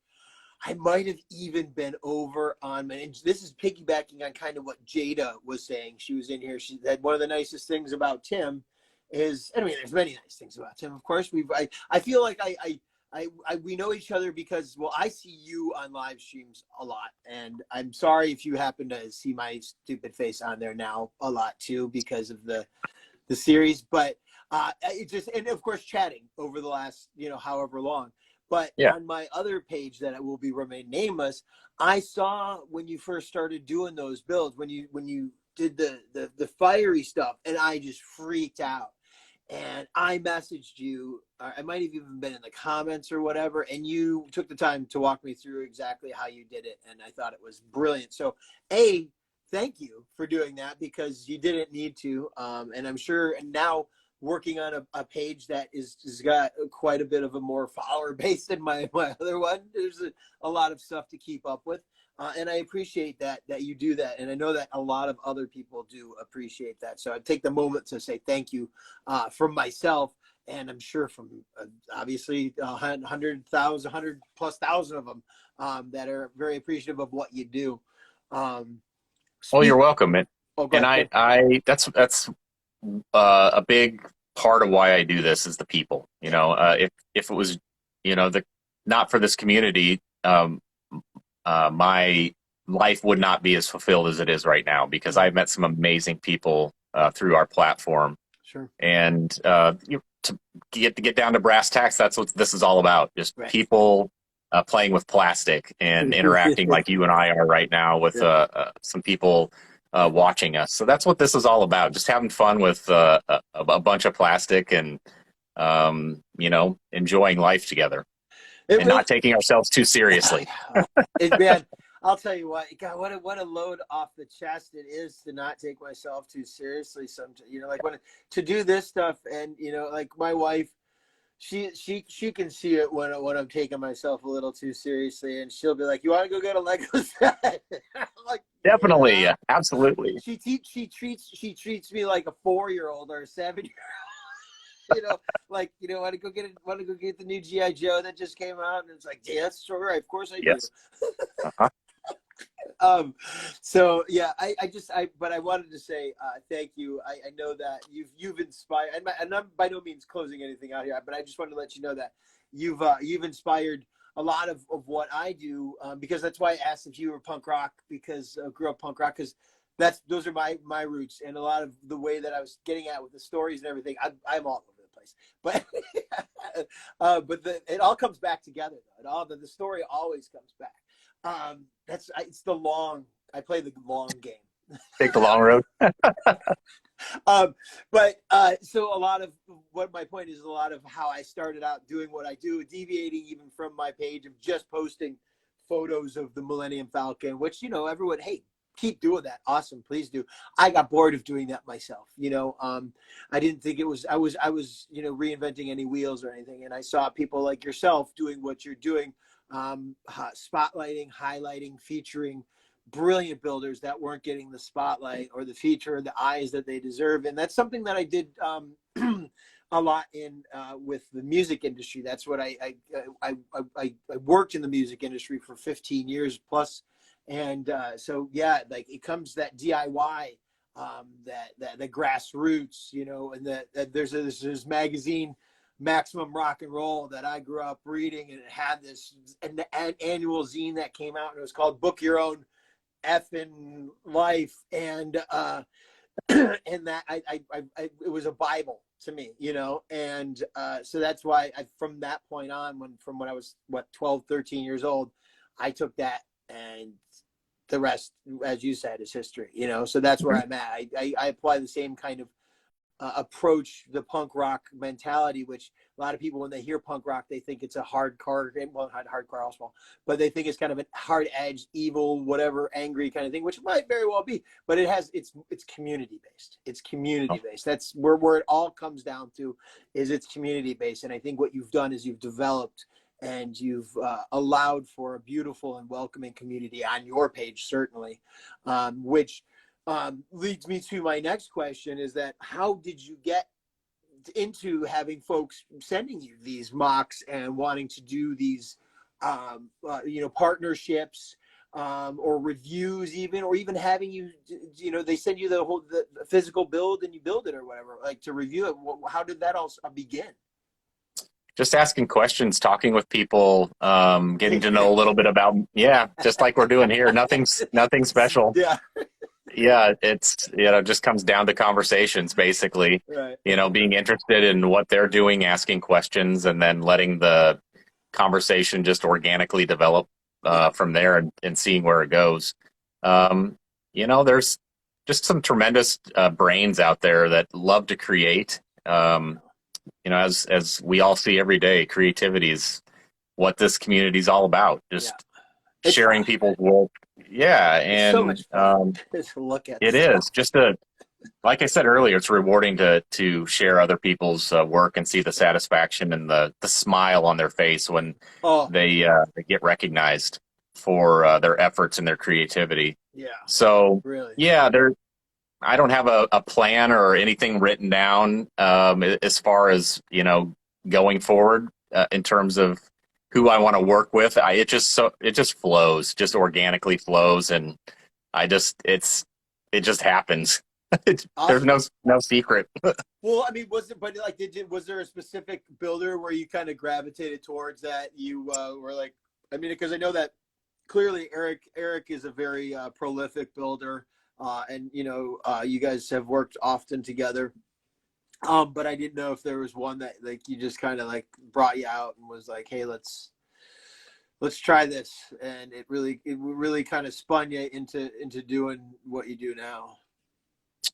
Speaker 3: I might have even been over on, and this is piggybacking on kind of what Jada was saying. She was in here. She said one of the nicest things about Tim is, I mean, there's many nice things about Tim. Of course, I feel like we know each other because, well, I see you on live streams a lot, and I'm sorry if you happen to see my stupid face on there now a lot too because of the series, but it just, and of course chatting over the last, however long. But
Speaker 2: Yeah.
Speaker 3: on my other page that will be remain nameless, I saw when you first started doing those builds, when you did the fiery stuff, and I just freaked out. And I messaged you. I might have even been in the comments or whatever, and you took the time to walk me through exactly how you did it, and I thought it was brilliant. So, thank you for doing that because you didn't need to, and I'm sure. And now working on a page that has got quite a bit of a more follower base than my other one. There's a lot of stuff to keep up with. And I appreciate that you do that. And I know that a lot of other people do appreciate that. So I take the moment to say thank you from myself. And I'm sure from obviously 100,000, 100,000+ of them that are very appreciative of what you do.
Speaker 2: Well, you're welcome. And that's a big part of why I do this is the people. If it was, not for this community, my life would not be as fulfilled as it is right now because I've met some amazing people through our platform.
Speaker 3: Sure.
Speaker 2: And to get down to brass tacks, that's what this is all about. Just
Speaker 3: right.
Speaker 2: People playing with plastic and interacting like you and I are right now with some people watching us. So that's what this is all about. Just having fun with a bunch of plastic and, enjoying life together. Not taking ourselves too seriously.
Speaker 3: Man, I'll tell you what, God, what a load off the chest it is to not take myself too seriously. Like to do this stuff, and like my wife, she can see it when I'm taking myself a little too seriously, and she'll be like, "You want to go get a Lego set?" I'm like,
Speaker 2: definitely,
Speaker 3: yeah.
Speaker 2: Absolutely.
Speaker 3: She treats me like a 4-year-old or a 7-year-old. Want to go get the new G.I. Joe that just came out, and it's like, yeah, sure, of course I do.
Speaker 2: Yes. Uh-huh.
Speaker 3: But I wanted to say thank you. I know that you've inspired, and I'm by no means closing anything out here, but I just wanted to let you know that you've inspired a lot of what I do, because that's why I asked if you were punk rock, because I grew up punk rock, because those are my roots, and a lot of the way that I was getting at with the stories and everything, I'm all over the place, but it all comes back together though. The story always comes back. I play the long game.
Speaker 2: Take the long road.
Speaker 3: So a lot of what my point is, a lot of how I started out doing what I do, deviating even from my page of just posting photos of the Millennium Falcon, which, everyone, hey, keep doing that. Awesome. Please do. I got bored of doing that myself. I didn't think I was reinventing any wheels or anything. And I saw people like yourself doing what you're doing, spotlighting, highlighting, featuring brilliant builders that weren't getting the spotlight or the feature, the eyes that they deserve. And that's something that I did a lot in with the music industry. That's what I worked in the music industry for 15 years plus. And like it comes that DIY, that the grassroots, and that there's this magazine, Maximum Rock and Roll, that I grew up reading, and it had this an annual zine that came out, and it was called Book Your Own Effing Life, and and that it was a Bible to me, and so that's why from that point on, when I was 12, 13 years old, I took that, and the rest, as you said, is history, so that's where I'm at. I apply the same kind of approach, the punk rock mentality, which a lot of people, when they hear punk rock, they think it's a hardcore, well, not hardcore also, but they think it's kind of a hard edge, evil, whatever, angry kind of thing, which might very well be, but it's community based. It's community based. That's where it all comes down to, is it's community based. And I think what you've done is you've developed and you've allowed for a beautiful and welcoming community on your page, certainly, which leads me to my next question, is that how did you get into having folks sending you these MOCs and wanting to do these partnerships, or reviews, even, or even having you, they send you the physical build and you build it or whatever, like to review it. How did that all begin?
Speaker 2: Just asking questions, talking with people, getting to know a little bit about, yeah, just like we're doing here. Nothing special.
Speaker 3: Yeah.
Speaker 2: Yeah, it's, just comes down to conversations, basically.
Speaker 3: Right.
Speaker 2: Being interested in what they're doing, asking questions, and then letting the conversation just organically develop from there, and seeing where it goes. There's just some tremendous brains out there that love to create. As we all see every day, creativity is what this community is all about. Just sharing people's work. Yeah, and
Speaker 3: so much fun to look at.
Speaker 2: It is just like I said earlier, it's rewarding to share other people's work and see the satisfaction and the smile on their face when they get recognized for their efforts and their creativity.
Speaker 3: Yeah.
Speaker 2: So
Speaker 3: really,
Speaker 2: yeah, I don't have a plan or anything written down as far as going forward in terms of who I want to work with. It just flows, just organically flows, and it just happens.
Speaker 3: awesome.
Speaker 2: There's no secret.
Speaker 3: Well, I mean, was there a specific builder where you kind of gravitated towards that you were like, I mean, because I know that clearly Eric is a very prolific builder, and you guys have worked often together. But I didn't know if there was one that like you just kind of like brought you out and was like, hey, let's try this, and it really kind of spun you into doing what you do now.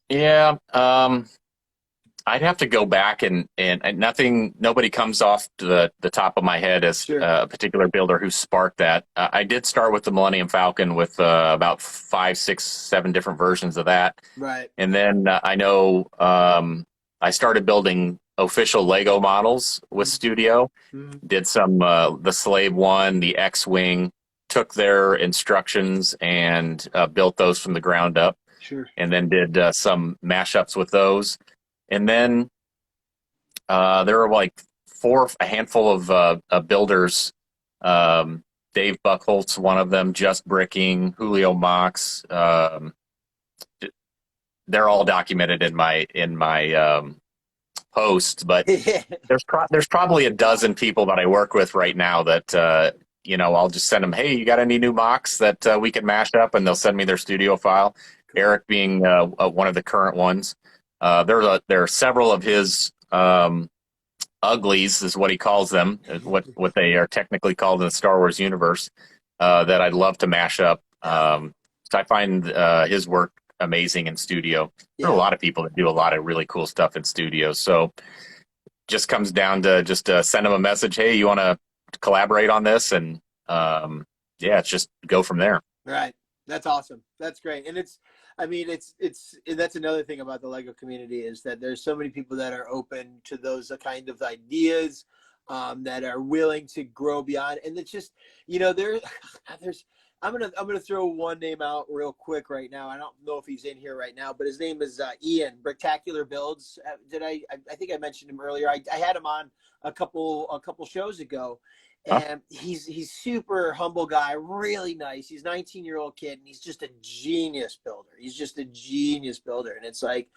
Speaker 2: Yeah, I'd have to go back and nobody comes off the top of my head as a particular builder who sparked that. I did start with the Millennium Falcon with about 5, 6, 7 different versions of that.
Speaker 3: Right.
Speaker 2: And then I know I started building official Lego models with Studio.
Speaker 3: Mm-hmm.
Speaker 2: Did some the Slave One, the X-Wing, took their instructions and built those from the ground up.
Speaker 3: Sure.
Speaker 2: And then did some mashups with those. And then there were like a handful of builders. Dave Buckholt's one of them, Just Bricking, Julio Mox. They're all documented in my post, but there's probably a dozen people that I work with right now that I'll just send them, hey, you got any new mocks that we can mash up, and they'll send me their studio file. Eric being one of the current ones. There are several of his uglies, is what he calls them, what they are technically called in the Star Wars universe, that I'd love to mash up. So I find his work amazing in studio. There are a lot of people that do a lot of really cool stuff in studio. So just comes down to just send them a message, hey, you want to collaborate on this? And it's just go from there.
Speaker 3: Right. That's awesome. That's great. And that's another thing about the Lego community, is that there's so many people that are open to those kind of ideas, that are willing to grow beyond. And it's just, I'm gonna throw one name out real quick right now. I don't know if he's in here right now, but his name is Ian, Bricktacular Builds. I think I mentioned him earlier. I had him on a couple shows ago. And he's super humble guy, really nice. He's a 19-year-old kid, and he's just a genius builder. And it's like,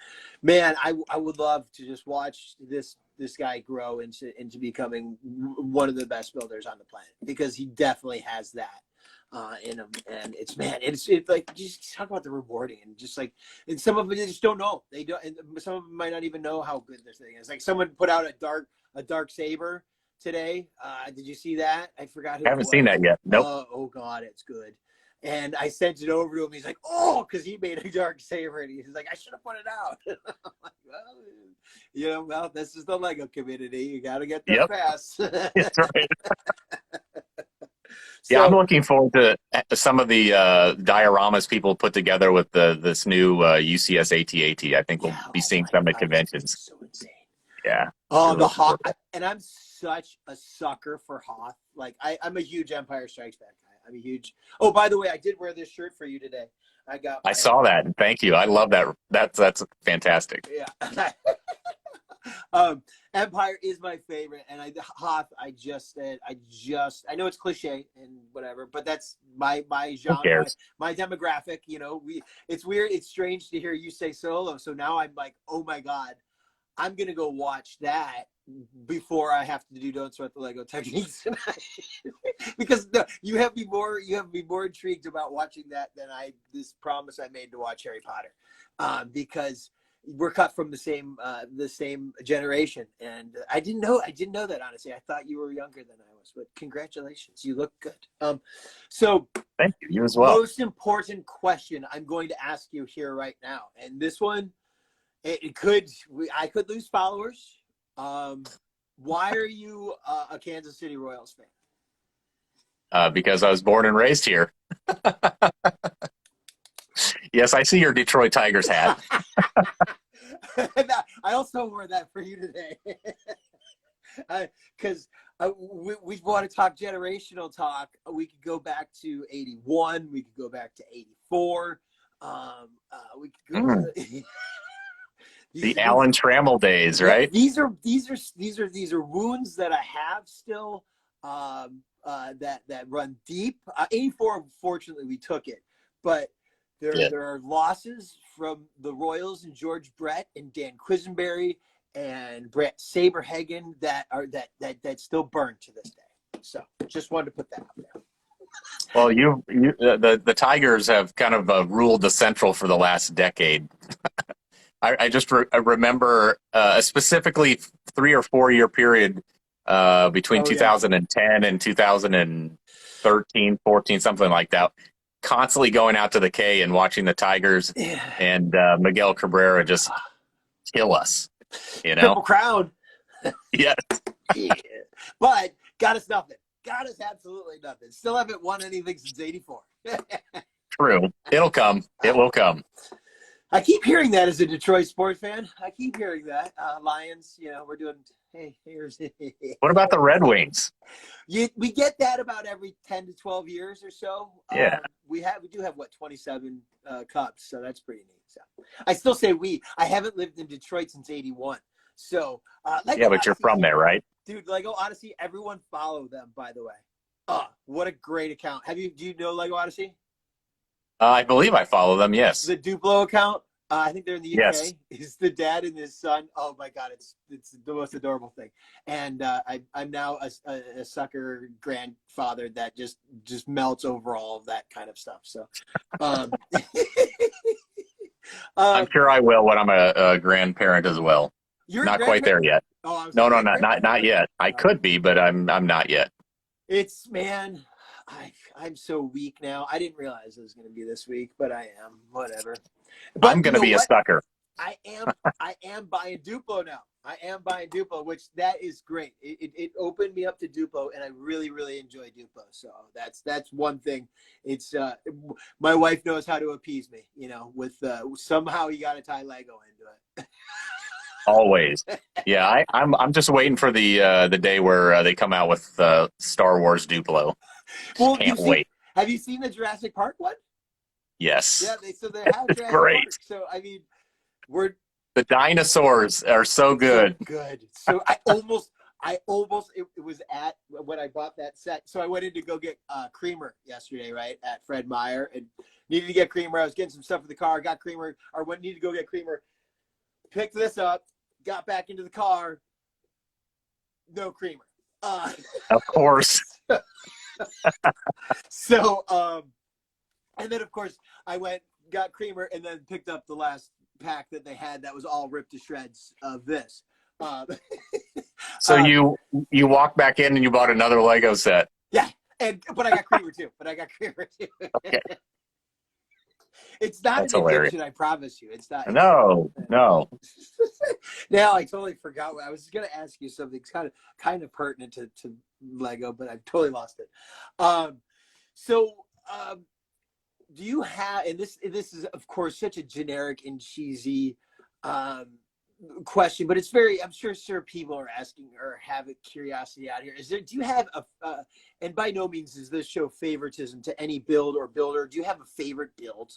Speaker 3: man, I would love to just watch this guy grow into becoming one of the best builders on the planet, because he definitely has that in him. And it's like, just talk about the rewarding, and just like, and some of them they just don't know. They don't, and some of them might not even know how good this thing is. Like someone put out a dark saber today. Did you see that? I forgot who.
Speaker 2: I haven't seen that yet. Nope.
Speaker 3: Oh God, it's good. And I sent it over to him. He's like, oh, because he made a dark saber, and he's like, I should have put it out. I'm like, well, this is the Lego community. You got to get there fast.
Speaker 2: That's right. I'm looking forward to some of the dioramas people put together with this new UCS AT-AT. I think we'll be seeing some at conventions.
Speaker 3: So insane.
Speaker 2: Yeah.
Speaker 3: Oh, the Hoth. And I'm such a sucker for Hoth. Like, I'm a huge Empire Strikes Back guy. I'm a huge. Oh, by the way, I did wear this shirt for you today.
Speaker 2: I saw that. Thank you. I love that. That's fantastic.
Speaker 3: Yeah. Empire is my favorite, and Hoth. I know it's cliche and whatever, but that's my
Speaker 2: Who
Speaker 3: genre,
Speaker 2: cares?
Speaker 3: my demographic. You know, it's weird. It's strange to hear you say Solo. So now I'm like, oh my god, I'm gonna go watch that before I have to do Don't Sweat the Lego techniques tonight. Because no, you have me more intrigued about watching that than this promise I made to watch Harry Potter, because we're cut from the same generation, and I didn't know that, honestly. I thought you were younger than I was, but congratulations, you look good. So
Speaker 2: Thank you. You as well.
Speaker 3: most important question I'm going to ask you here right now, and this one, I could lose followers. Why are you a Kansas City Royals fan?
Speaker 2: Because I was born and raised here. Yes, I see your Detroit Tigers hat.
Speaker 3: I also wore that for you today. Because we want to talk generational talk. We could go back to 81. We could go back to 84. We could go
Speaker 2: The Alan Trammell days, right?
Speaker 3: Yeah, these are wounds that I have still, that run deep. 84, fortunately, we took it, but there are losses from the Royals and George Brett and Dan Quisenberry and Brett Saberhagen that still burn to this day. So just wanted to put that out there.
Speaker 2: Well, the Tigers have kind of ruled the Central for the last decade. I just remember a specifically 3 or 4 year period between 2010 and 2013, 14, something like that. Constantly going out to the K and watching the Tigers and Miguel Cabrera just kill us. You know,
Speaker 3: Triple Crown.
Speaker 2: Yes.
Speaker 3: Yeah. But got us nothing. Got us absolutely nothing. Still haven't won anything since '84.
Speaker 2: True. It'll come. It will come.
Speaker 3: I keep hearing that as a Detroit sports fan. I keep hearing that. Lions, we're doing, hey, here's.
Speaker 2: What about the Red Wings?
Speaker 3: We get that about every 10 to 12 years or so.
Speaker 2: Yeah.
Speaker 3: We do have 27 cups, so that's pretty neat. So I still say I haven't lived in Detroit since '81. So
Speaker 2: yeah, but you're from there, right?
Speaker 3: Dude, Lego Odyssey, everyone follow them, by the way. What a great account. Do you know Lego Odyssey?
Speaker 2: I believe I follow them, yes.
Speaker 3: The Duplo account, I think they're in the UK.
Speaker 2: Yes.
Speaker 3: Is the dad and his son. Oh my God, it's the most adorable thing. And I'm now a sucker grandfather that just melts over all of that kind of stuff. So
Speaker 2: I'm sure I will when I'm a grandparent as well.
Speaker 3: You're
Speaker 2: not quite there yet.
Speaker 3: Oh,
Speaker 2: no, not yet. I could be, but I'm not yet.
Speaker 3: It's, man, I'm so weak now. I didn't realize it was going to be this week, but I am. Whatever. But
Speaker 2: I'm going to be a sucker.
Speaker 3: I am buying Duplo now. I am buying Duplo, which that is great. It opened me up to Duplo, and I really, really enjoy Duplo. So that's one thing. It's my wife knows how to appease me. With somehow you got to tie Lego into it.
Speaker 2: Always. Yeah, I'm just waiting for the day where they come out with Star Wars Duplo.
Speaker 3: Well,
Speaker 2: can't wait.
Speaker 3: Have you seen the Jurassic Park one?
Speaker 2: Yes.
Speaker 3: Yeah, they have Jurassic
Speaker 2: great.
Speaker 3: Park. So I mean,
Speaker 2: the dinosaurs are so good.
Speaker 3: So good. So I almost it was at when I bought that set. So I went in to go get creamer yesterday, right, at Fred Meyer, and needed to get creamer. I was getting some stuff for the car. Got creamer, or needed to go get creamer. Picked this up. Got back into the car. No creamer.
Speaker 2: Of course.
Speaker 3: So, and then of course I got creamer, and then picked up the last pack that they had that was all ripped to shreds of this.
Speaker 2: So you walked back in and you bought another Lego set.
Speaker 3: Yeah, but I got creamer too. Okay. It's not
Speaker 2: That's
Speaker 3: an
Speaker 2: hilarious.
Speaker 3: addiction, I promise you. It's not.
Speaker 2: No.
Speaker 3: Now I totally forgot. I was going to ask you something kind of pertinent to Lego, but I've totally lost it. Do you have? And this is of course such a generic and cheesy question, but it's very. I'm sure people are asking or have a curiosity out here. Do you have and by no means does this show favoritism to any build or builder. Do you have a favorite build?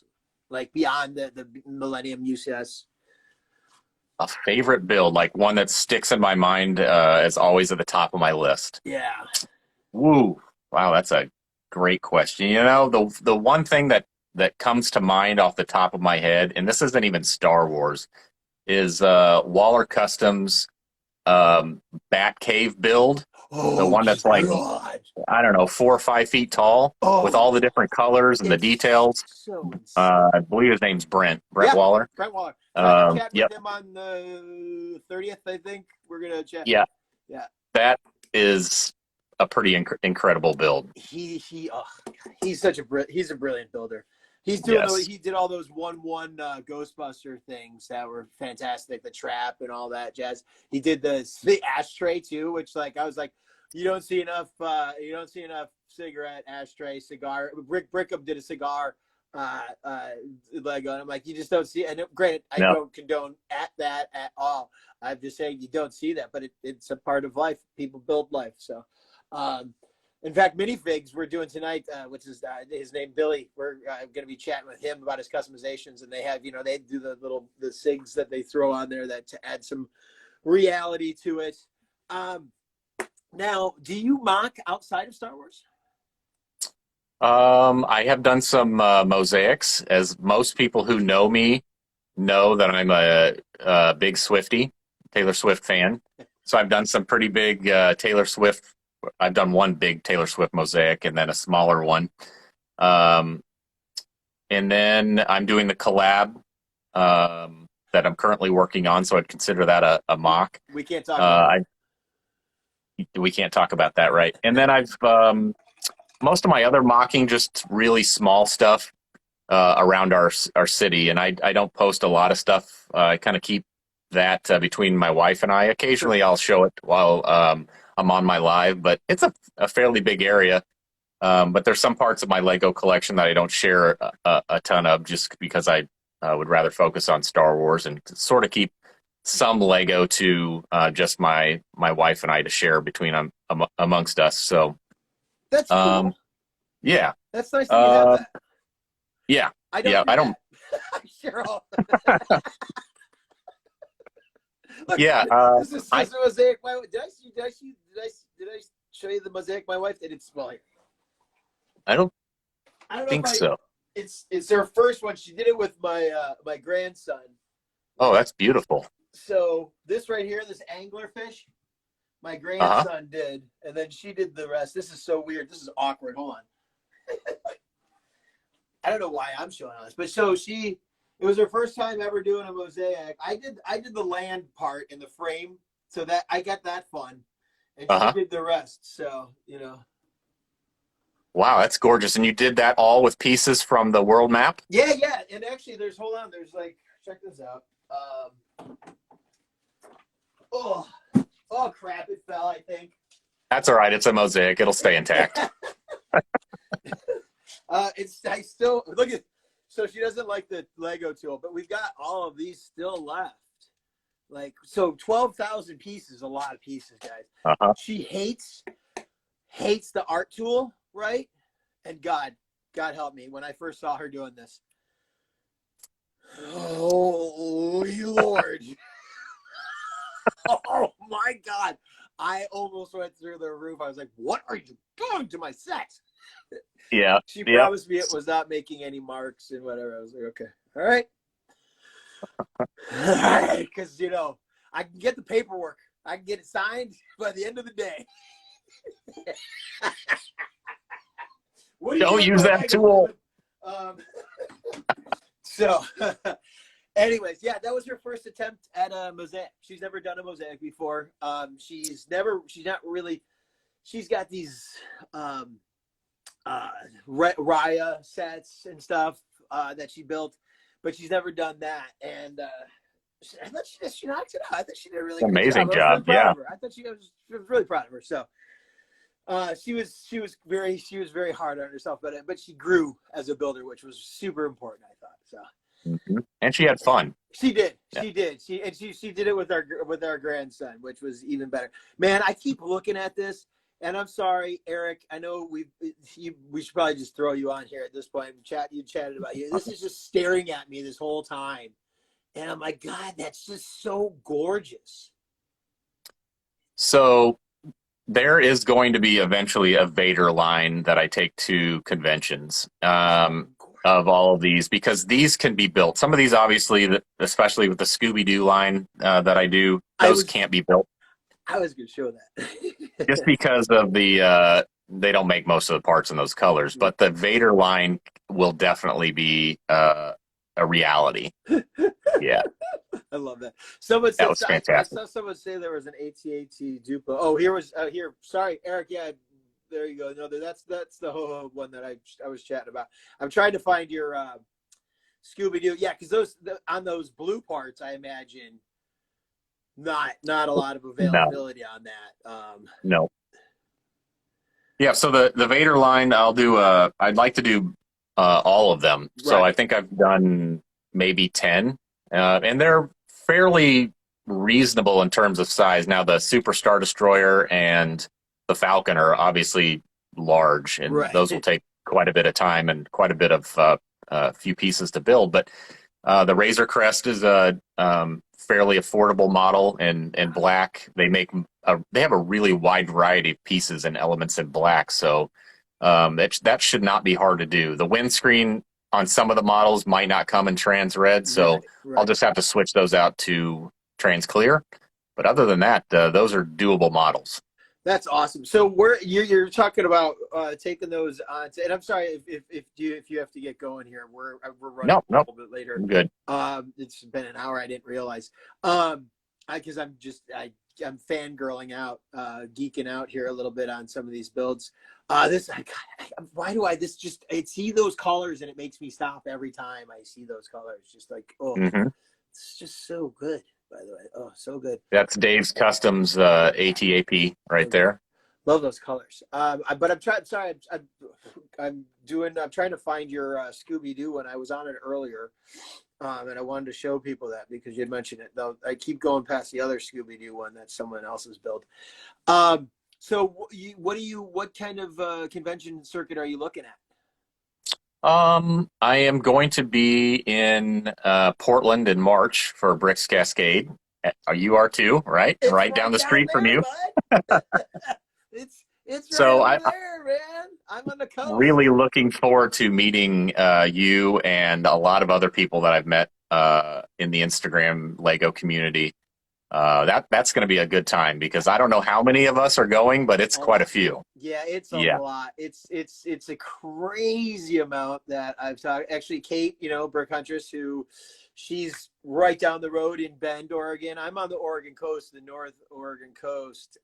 Speaker 3: Like beyond the Millennium UCS?
Speaker 2: A favorite build, like one that sticks in my mind as always at the top of my list.
Speaker 3: Yeah.
Speaker 2: Woo! Wow, that's a great question. You know, the one thing that comes to mind off the top of my head, and this isn't even Star Wars, is Waller Customs Bat Cave build. The
Speaker 3: Oh
Speaker 2: one that's like,
Speaker 3: God.
Speaker 2: I don't know, 4 or 5 feet tall with
Speaker 3: Oh,
Speaker 2: all the different colors and the
Speaker 3: it's
Speaker 2: details.
Speaker 3: so insane.
Speaker 2: I believe his name's Brent
Speaker 3: Yeah,
Speaker 2: Waller.
Speaker 3: Brent Waller. So I got chatting
Speaker 2: Yep.
Speaker 3: with him on the 30th, I think. We're gonna chat.
Speaker 2: Yeah.
Speaker 3: Yeah.
Speaker 2: That is a pretty incredible build.
Speaker 3: He's he's a brilliant builder. He's doing
Speaker 2: Yes.
Speaker 3: he did all those 1/1 Ghostbuster things that were fantastic, the trap and all that jazz. He did the ashtray too, which like I was like, you don't see enough cigarette ashtray cigar. Brickham did a cigar Lego, and I'm like, you just don't see it. And granted, I don't condone that at all. I'm just saying you don't see that, but it's a part of life. People build life. So in fact, Minifigs we're doing tonight, which is his name Billy. We're going to be chatting with him about his customizations, and they have, they do the SIGs that they throw on there that to add some reality to it. Now, do you mock outside of Star Wars?
Speaker 2: I have done some mosaics, as most people who know me know that I'm a big Swiftie, Taylor Swift fan. So I've done some pretty big Taylor Swift. I've done one big Taylor Swift mosaic and then a smaller one. And then I'm doing the collab that I'm currently working on, so I'd consider that a mock.
Speaker 3: We can't talk about
Speaker 2: we can't talk about that, right? And then I've most of my other mocking, just really small stuff around our city, and I don't post a lot of stuff. I kind of keep that between my wife and I. Occasionally, I'll show it while I'm on my live, but it's a fairly big area. But there's some parts of my Lego collection that I don't share a ton of, just because I would rather focus on Star Wars and sort of keep some Lego to just my wife and I to share between amongst us. So
Speaker 3: that's cool.
Speaker 2: Yeah,
Speaker 3: that's nice that you have that.
Speaker 2: Yeah,
Speaker 3: I don't.
Speaker 2: Yeah,
Speaker 3: do
Speaker 2: I don't.
Speaker 3: I share all. Look,
Speaker 2: Yeah,
Speaker 3: this is a mosaic. Did I show you the mosaic my wife did? It's well,
Speaker 2: I don't
Speaker 3: know
Speaker 2: think so.
Speaker 3: It's her first one. She did it with my grandson.
Speaker 2: Oh, that's beautiful.
Speaker 3: So this right here, this anglerfish, my grandson did, and then she did the rest. This is so weird. This is awkward. Hold on. I don't know why I'm showing all this, but so it was her first time ever doing a mosaic. I did the land part in the frame, so that I got that fun, and she did the rest. So
Speaker 2: Wow, that's gorgeous. And you did that all with pieces from the world map?
Speaker 3: Yeah. And actually, there's like, check this out. Oh crap! It fell, I think.
Speaker 2: That's all right. It's a mosaic. It'll stay intact.
Speaker 3: I still look at. So she doesn't like the Lego tool, but we've got all of these still left. Like, so 12,000 pieces is a lot of pieces, guys. She hates the art tool, right? And God help me when I first saw her doing this. Oh Lord. Oh my God. I almost went through the roof. I was like, what are you doing to my set?
Speaker 2: Yeah.
Speaker 3: She promised me it was not making any marks and whatever. I was like, okay. All right. Because, I can get the paperwork. I can get it signed by the end of the day.
Speaker 2: Don't use that tool.
Speaker 3: So, anyways, yeah, that was her first attempt at a mosaic. She's never done a mosaic before. She's got these Raya sets and stuff that she built, but she's never done that. And I thought she knocked it out. I thought she did a really
Speaker 2: amazing
Speaker 3: good
Speaker 2: job.
Speaker 3: Yeah, I thought she was really proud of her. So she was very hard on herself, but she grew as a builder, which was super important, I thought. So.
Speaker 2: Mm-hmm. And she had fun.
Speaker 3: She did. She did. She did it with our grandson, which was even better. Man, I keep looking at this. And I'm sorry, Eric. I know we should probably just throw you on here at this point. You chatted about you. This is just staring at me this whole time, And I'm like, God, that's just so gorgeous.
Speaker 2: So there is going to be eventually a Vader line that I take to conventions of all of these, because these can be built. Some of these, obviously, especially with the Scooby-Doo line that I do, those can't be built.
Speaker 3: I was going to show that.
Speaker 2: Just because of they don't make most of the parts in those colors. But the Vader line will definitely be a reality. Yeah.
Speaker 3: I love that. Someone said,
Speaker 2: that was fantastic.
Speaker 3: I saw someone say there was an AT-AT Duplo. Oh, here. Sorry, Eric. Yeah, there you go. No, that's the ho-ho one that I was chatting about. I'm trying to find your Scooby-Doo. Yeah, because on those blue parts, I imagine not a lot of availability on that.
Speaker 2: No. Yeah, so the Vader line, I'd like to do all of them. Right. So I think I've done maybe 10. And they're fairly reasonable in terms of size. Now, the Super Star Destroyer and the Falcon are obviously large, and those will take quite a bit of time and quite a bit of a few pieces to build. But the Razor Crest is a fairly affordable model in black. They have a really wide variety of pieces and elements in black, so that should not be hard to do. The windscreen on some of the models might not come in trans red, so I'll just have to switch those out to trans clear. But other than that, those are doable models.
Speaker 3: That's awesome. So you're talking about taking those on, and I'm sorry if you have to get going here. We're running a little bit later.
Speaker 2: I'm good.
Speaker 3: It's been an hour. I didn't realize. Because I'm fangirling out, geeking out here a little bit on some of these builds. I see those colors and it makes me stop every time I see those colors. Just like, it's just so good, by the way. Oh, so good.
Speaker 2: That's Dave's Customs ATAP right there.
Speaker 3: Love those colors. But I'm trying. Sorry, I'm trying to find your Scooby-Doo one. I was on it earlier, and I wanted to show people that because you had mentioned it. Though I keep going past the other Scooby-Doo one that someone else has built. So what kind of convention circuit are you looking at?
Speaker 2: I am going to be in Portland in March for Bricks Cascade. You are too, right? It's right down the street from you.
Speaker 3: It's right there, man. I'm on the coast.
Speaker 2: Really looking forward to meeting you and a lot of other people that I've met in the Instagram Lego community. That's going to be a good time because I don't know how many of us are going, but it's quite a few.
Speaker 3: Yeah, it's a lot. It's a crazy amount that I've talked. Actually, Kate, Brick Huntress, she's right down the road in Bend, Oregon. I'm on the Oregon coast, the North Oregon coast.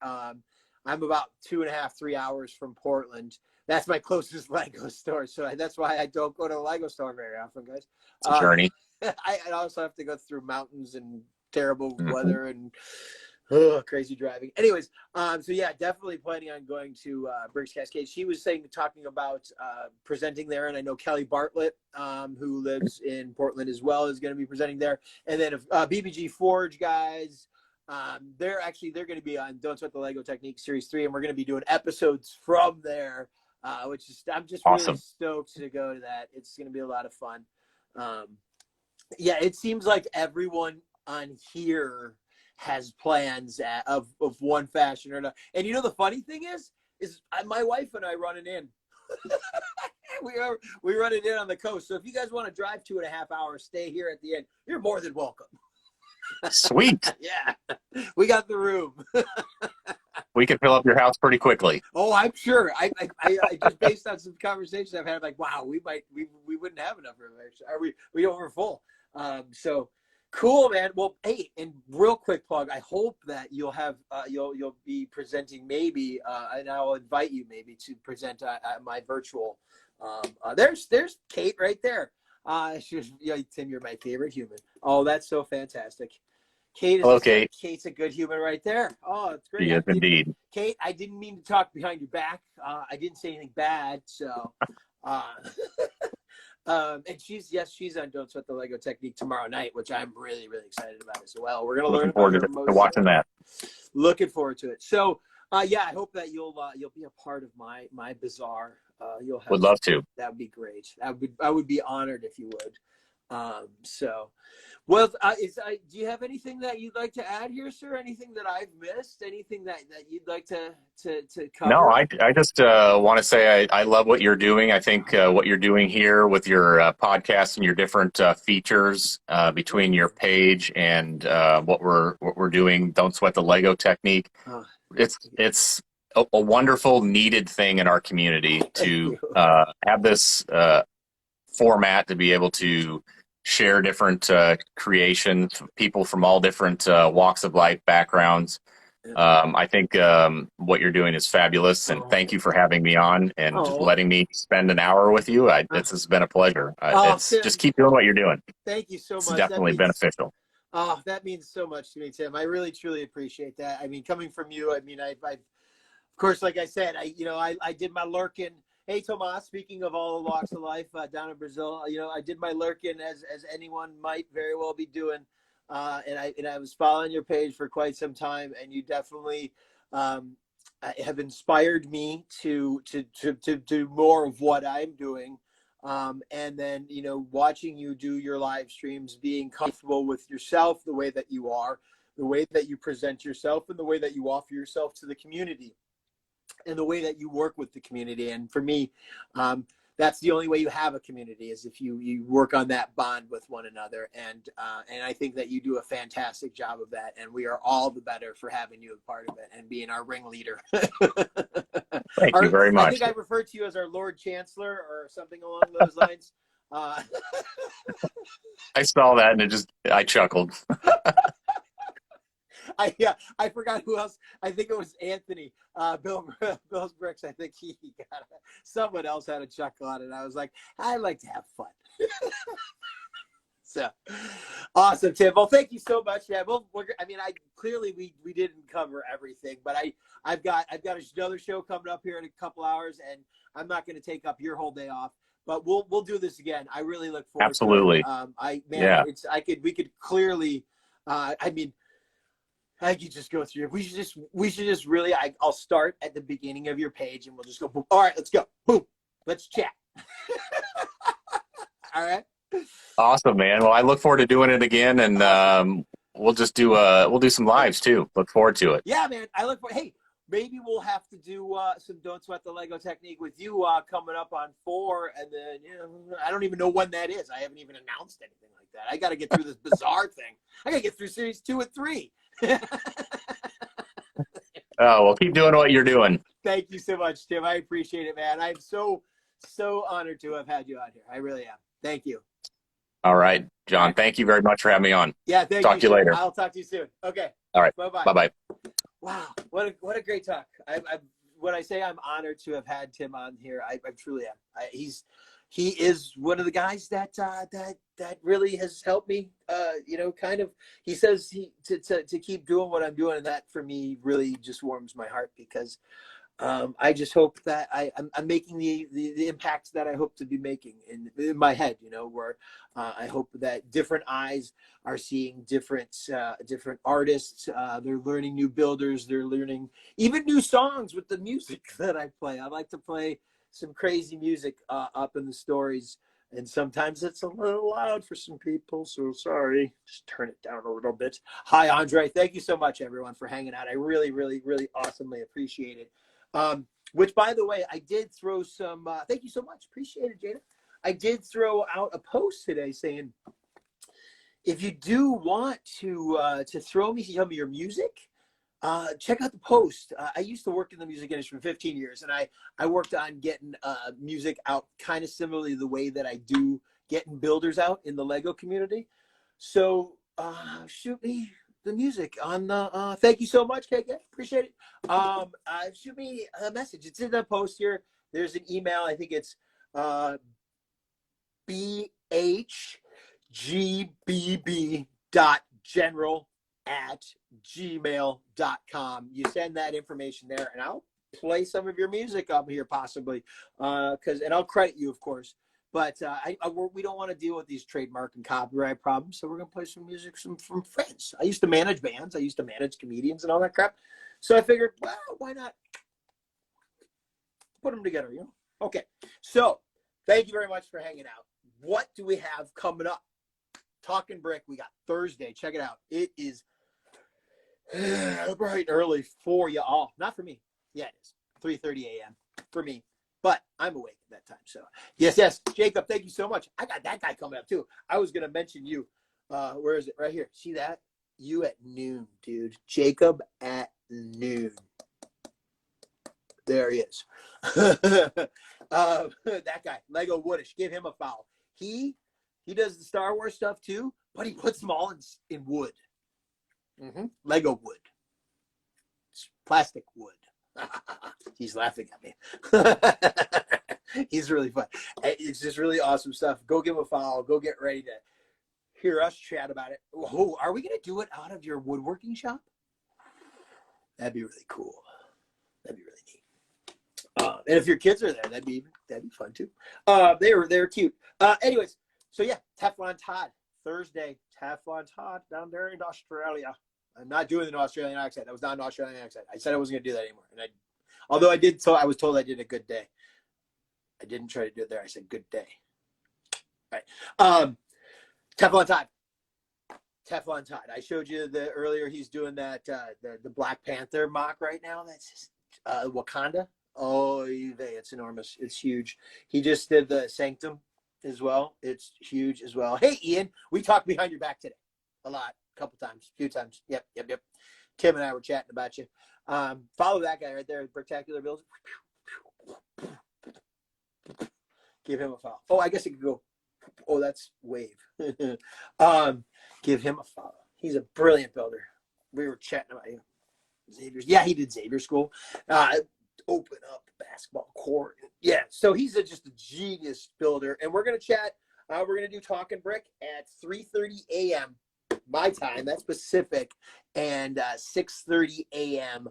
Speaker 3: I'm about 2.5, 3 hours from Portland. That's my closest Lego store. So that's why I don't go to the Lego store very often, guys.
Speaker 2: It's a journey.
Speaker 3: I also have to go through mountains and terrible weather and crazy driving. Anyways, so yeah, definitely planning on going to Briggs Cascade. She was talking about presenting there, and I know Kelly Bartlett, who lives in Portland as well, is going to be presenting there. And then BBG Forge guys, they're going to be on Don't Sweat the Lego Technique Series 3, and we're going to be doing episodes from there, which is I'm just awesome. Really stoked to go to that. It's going to be a lot of fun. Yeah, it seems like everyone on here has plans of one fashion or another. And the funny thing is my wife and I running in. we running in on the coast. So if you guys want to drive 2.5 hours, stay here at the end, you're more than welcome.
Speaker 2: Sweet.
Speaker 3: Yeah, we got the room.
Speaker 2: We could fill up your house pretty quickly.
Speaker 3: Oh, I'm sure. I just based on some conversations I've had, like, wow, we wouldn't have enough room. Actually, we over full. So cool, man. Well, hey, and real quick plug. I hope that you'll have you'll be presenting maybe, and I'll invite you maybe to present at my virtual. There's Kate right there. Tim, you're my favorite human. Oh, that's so fantastic. Kate is Kate's a good human right there. Oh, it's great.
Speaker 2: Yes, indeed.
Speaker 3: Kate, I didn't mean to talk behind your back. I didn't say anything bad. So, and she's on Don't Sweat the Lego Technique tomorrow night, which I'm really, really excited about as well. We're gonna learn about
Speaker 2: to watching that.
Speaker 3: Looking forward to it. So, yeah, I hope that you'll be a part of my bazaar. Would
Speaker 2: love to.
Speaker 3: That would be great. I would be honored if you would. So, well, do you have anything that you'd like to add here, sir? Anything that I've missed? Anything that you'd like to
Speaker 2: No,
Speaker 3: cover?
Speaker 2: I just want to say I love what you're doing. I think what you're doing here with your podcast and your different features between your page and what we're doing, Don't Sweat the Lego Technique.
Speaker 3: Oh,
Speaker 2: It's a wonderful, needed thing in our community
Speaker 3: thank
Speaker 2: to
Speaker 3: you.
Speaker 2: have this format to be able to share different creations, people from all different walks of life, backgrounds. I think what you're doing is fabulous, and thank you for having me on and just
Speaker 3: Oh,
Speaker 2: letting me spend an hour with you. This has been a pleasure.
Speaker 3: oh,
Speaker 2: It's
Speaker 3: Tim,
Speaker 2: just keep doing what you're doing.
Speaker 3: thank you so
Speaker 2: It's
Speaker 3: much.
Speaker 2: definitely beneficial.
Speaker 3: Oh, that means so much to me, Tim. I really, truly appreciate that. I mean, coming from you, I mean, of course, like I said, I did my lurking. Hey, Tomas, speaking of all the walks of life down in Brazil, I did my lurking as anyone might very well be doing. And I was following your page for quite some time, and you definitely have inspired me to do more of what I'm doing. And then, watching you do your live streams, being comfortable with yourself, the way that you are, the way that you present yourself, and the way that you offer yourself to the community, and the way that you work with the community. And for me, that's the only way you have a community, is if you work on that bond with one another. And I think that you do a fantastic job of that. And we are all the better for having you a part of it and being our ringleader.
Speaker 2: Thank you very
Speaker 3: I
Speaker 2: much.
Speaker 3: think I referred to you as our Lord Chancellor or something along those lines.
Speaker 2: I saw that and I chuckled.
Speaker 3: I forgot who else. I think it was Anthony, Bill's Bricks. I think he got someone else had a chuckle on it. I was like, I like to have fun. So awesome, Tim. Well, thank you so much. Yeah, clearly we didn't cover everything, but I've got another show coming up here in a couple hours, and I'm not going to take up your whole day off. But we'll do this again. I really look forward
Speaker 2: Absolutely.
Speaker 3: to it.
Speaker 2: Yeah.
Speaker 3: We could clearly. I could just go through. We should just really. I'll start at the beginning of your page, and we'll just go. Boom. All right, let's go. Boom. Let's chat. All right.
Speaker 2: Awesome, man. Well, I look forward to doing it again, and we'll do some lives too. Look forward to it.
Speaker 3: Yeah, man. I look for. Hey, maybe we'll have to do some Don't Sweat the Lego Technique with you coming up on 4, and then I don't even know when that is. I haven't even announced anything like that. I got to get through this bizarre thing. I got to get through series 2 and 3.
Speaker 2: Oh, well, keep doing what you're doing.
Speaker 3: Thank you so much, Tim. I appreciate it, man. I'm so honored to have had you on here. I really am. Thank you.
Speaker 2: All right, John. Thank you very much for having me on.
Speaker 3: Yeah, thank you.
Speaker 2: Talk to you later.
Speaker 3: I'll talk to you soon. Okay.
Speaker 2: All right.
Speaker 3: Bye-bye.
Speaker 2: Bye-bye.
Speaker 3: Wow, what a great talk. When I say I'm honored to have had Tim on here, I truly am. He is one of the guys that really has helped me. Kind of. He says to keep doing what I'm doing, and that for me really just warms my heart, because I just hope that I'm making the impact that I hope to be making in my head. Where I hope that different eyes are seeing different artists. They're learning new builders. They're learning even new songs with the music that I play. I like to play some crazy music up in the stories, and sometimes it's a little loud for some people, so sorry. Just turn it down a little bit. Hi, Andre. Thank you so much, everyone, for hanging out. I really, really, really awesomely appreciate it. Which, by the way, I did throw some. Thank you so much. Appreciate it, Jada. I did throw out a post today saying, if you do want to throw me some of your music, check out the post. I used to work in the music industry for 15 years, and I worked on getting music out kind of similarly the way that I do getting builders out in the Lego community. So shoot me the music on the thank you so much, KK. Appreciate it. Shoot me a message. It's in the post here. There's an email. I think it's bhgbb.general@gmail.com. You send that information there, and I'll play some of your music up here possibly, and I'll credit you, of course. But we don't want to deal with these trademark and copyright problems, so we're going to play some music from friends. I used to manage bands. I used to manage comedians and all that crap. So I figured, well, why not put them together, Okay, so thank you very much for hanging out. What do we have coming up? Talkin Brick. We got Thursday. Check it out. It is bright and early for you all. Not for me. Yeah, it is. 3:30 a.m. for me. But I'm awake at that time. So, yes. Jacob, thank you so much. I got that guy coming up, too. I was going to mention you. Where is it? Right here. See that? You at noon, dude. Jacob at noon. There he is. That guy, Lego Woodish. Give him a follow. He does the Star Wars stuff, too, but he puts them all in wood. Lego wood. It's plastic wood. He's laughing at me. He's really fun. It's just really awesome stuff. Go give him a follow. Go get ready to hear us chat about it. Oh, are we going to do it out of your woodworking shop? That'd be really cool. That'd be really neat. And if your kids are there, that'd be fun too. They're cute. Anyways, so yeah, Teflon Todd Thursday. Teflon Todd down there in Australia. I'm not doing an Australian accent. That was not an Australian accent. I said I wasn't going to do that anymore. And although I did, so I was told I did a good day. I didn't try to do it there. I said good day. All right. Teflon Todd. Teflon Todd. I showed you earlier. He's doing that the Black Panther mock right now. That's just, Wakanda. Oh, it's enormous. It's huge. He just did the Sanctum as well. It's huge as well. Hey, Ian, we talked behind your back today a lot. Couple times, a few times. Yep. Tim and I were chatting about you. Follow that guy right there, Spectacular Builds. Give him a follow. Oh, I guess it could go. Oh, that's wave. Give him a follow. He's a brilliant builder. We were chatting about him. Xavier's. Yeah, he did Xavier School. Open up the basketball court. Yeah, so he's just a genius builder. And we're gonna chat. We're gonna do Talkin Brick at 3:30 a.m. my time, that's Pacific, and 6:30 a.m.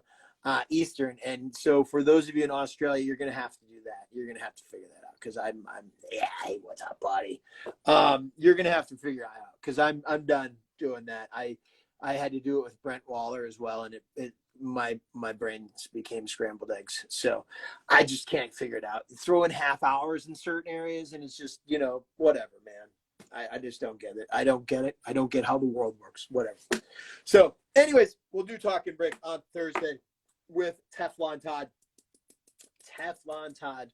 Speaker 3: Eastern. And so for those of you in Australia, you're going to have to do that. You're going to have to figure that out because hey, what's up, buddy? You're going to have to figure it out because I'm done doing that. I had to do it with Brent Waller as well, and my brain became scrambled eggs. So I just can't figure it out. Throw in half hours in certain areas, and it's just, whatever, man. I just don't get it. I don't get it. I don't get how the world works. Whatever. So, anyways, we'll do Talkin Brick on Thursday with Teflon Todd. Teflon Todd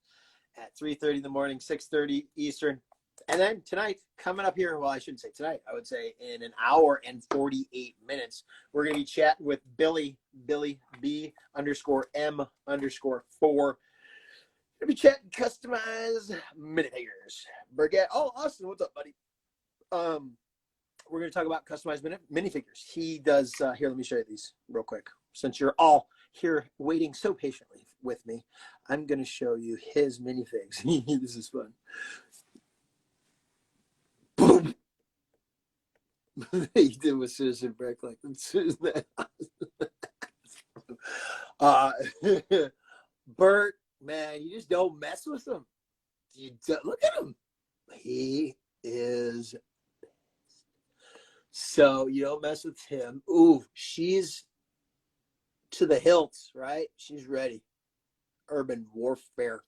Speaker 3: at 3:30 in the morning, 6:30 Eastern. And then tonight, coming up here, well, I shouldn't say tonight. I would say in an hour and 48 minutes, we're going to be chatting with Billy B_M_4. Going to be chatting customized minifigures. Oh, Austin, what's up, buddy? We're going to talk about customized minifigures. He does, here, let me show you these real quick. Since you're all here waiting so patiently with me, I'm going to show you his minifigs. This is fun. Boom. He did with Citizen Brick like that. Bert, man, you just don't mess with him. Look at him. He is. So you don't mess with him. Ooh, she's to the hilts, right? She's ready. Urban warfare.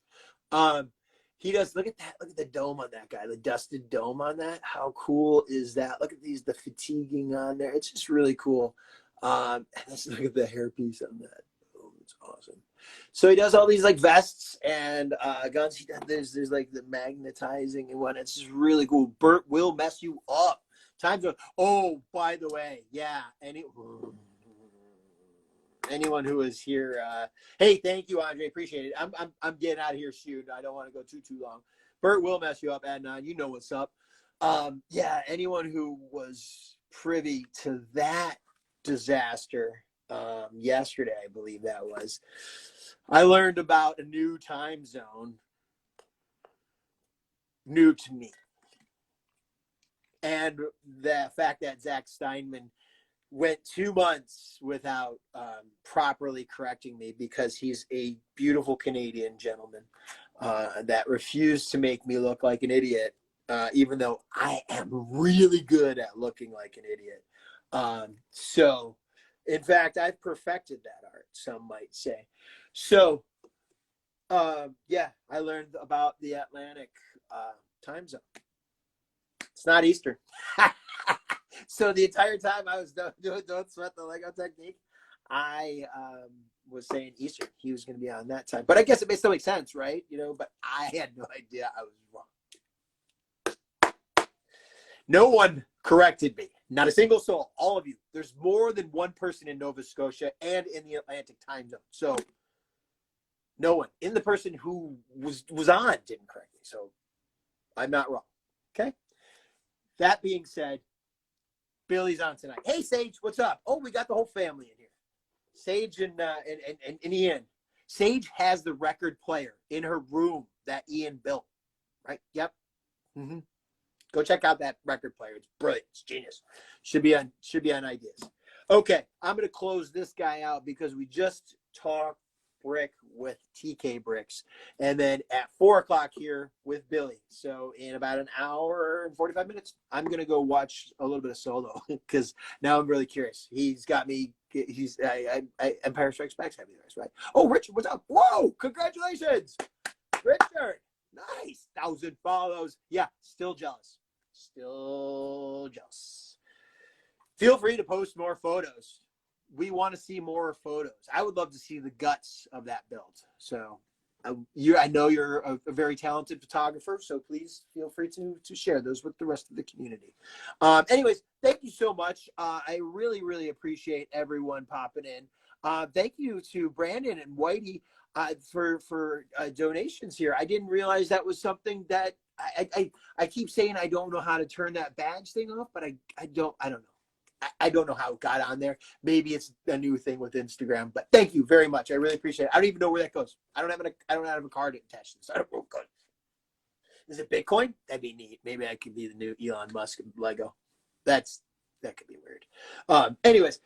Speaker 3: He does. Look at that. Look at the dome on that guy. The dusted dome on that. How cool is that? Look at the fatiguing on there. It's just really cool. And let's look at the hairpiece on that. Oh, it's awesome. So he does all these like vests and guns. He does. There's like the magnetizing and whatnot. It's just really cool. Bert will mess you up. Times are. Oh, by the way, yeah. Anyone who is here, hey, thank you, Andre. Appreciate it. I'm getting out of here soon. I don't want to go too long. Bert will mess you up, Adnan. You know what's up. Yeah, anyone who was privy to that disaster yesterday, I believe that was. I learned about a new time zone, new to me. And the fact that Zach Steinman went 2 months without properly correcting me because he's a beautiful Canadian gentleman that refused to make me look like an idiot, even though I am really good at looking like an idiot. So, in fact, I've perfected that art, some might say. So, yeah, I learned about the Atlantic time zone. It's not Eastern. So the entire time I was doing Don't Sweat the Lego Technique, I was saying Eastern. He was going to be on that time. But I guess it may still make sense, right? You know, but I had no idea I was wrong. No one corrected me. Not a single soul. All of you. There's more than one person in Nova Scotia and in the Atlantic time zone. So no one. And the person who was on didn't correct me. So I'm not wrong. Okay? That being said, Billy's on tonight. Hey, Sage, what's up? Oh, we got the whole family in here. Sage and Ian. Sage has the record player in her room that Ian built. Right? Yep. Mm-hmm. Go check out that record player. It's brilliant. It's genius. Should be on ideas. Okay, I'm going to close this guy out because we just talked brick with TK Bricks, and then at 4:00 here with Billy. So in about an hour and 45 minutes, I'm going to go watch a little bit of Solo because now I'm really curious. He's got me. He's Empire Strikes Back heavy, right? Oh, Richard, what's up? Whoa, congratulations, Richard. Nice. 1,000 follows. Yeah, still jealous. Feel free to post more photos. We want to see more photos. I would love to see the guts of that build. So I know you're a very talented photographer, so please feel free to share those with the rest of the community. Anyways, thank you so much. I really, really appreciate everyone popping in. Thank you to Brandon and Whitey for donations here. I didn't realize that was something that I keep saying I don't know how to turn that badge thing off, but I don't know. I don't know how it got on there. Maybe it's a new thing with Instagram, but thank you very much. I really appreciate it. I don't even know where that goes. I don't have a card attached to this. I don't know what goes. Is it Bitcoin? That'd be neat. Maybe I could be the new Elon Musk Lego. That could be weird. Anyways,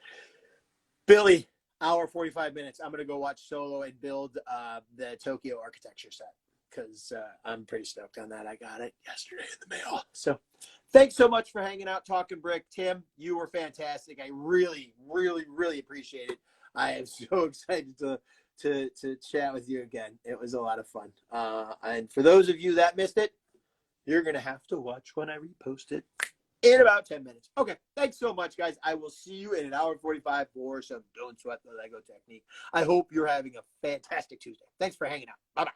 Speaker 3: Billy, hour 45 minutes. I'm gonna go watch Solo and build the Tokyo architecture set because I'm pretty stoked on that. I got it yesterday in the mail. So thanks so much for hanging out, Talkin Brick. Tim, you were fantastic. I really, really, really appreciate it. I am so excited to chat with you again. It was a lot of fun. And for those of you that missed it, you're going to have to watch when I repost it in about 10 minutes. Okay, thanks so much, guys. I will see you in an hour and 45 for some Don't Sweat the Lego Technique. I hope you're having a fantastic Tuesday. Thanks for hanging out. Bye-bye.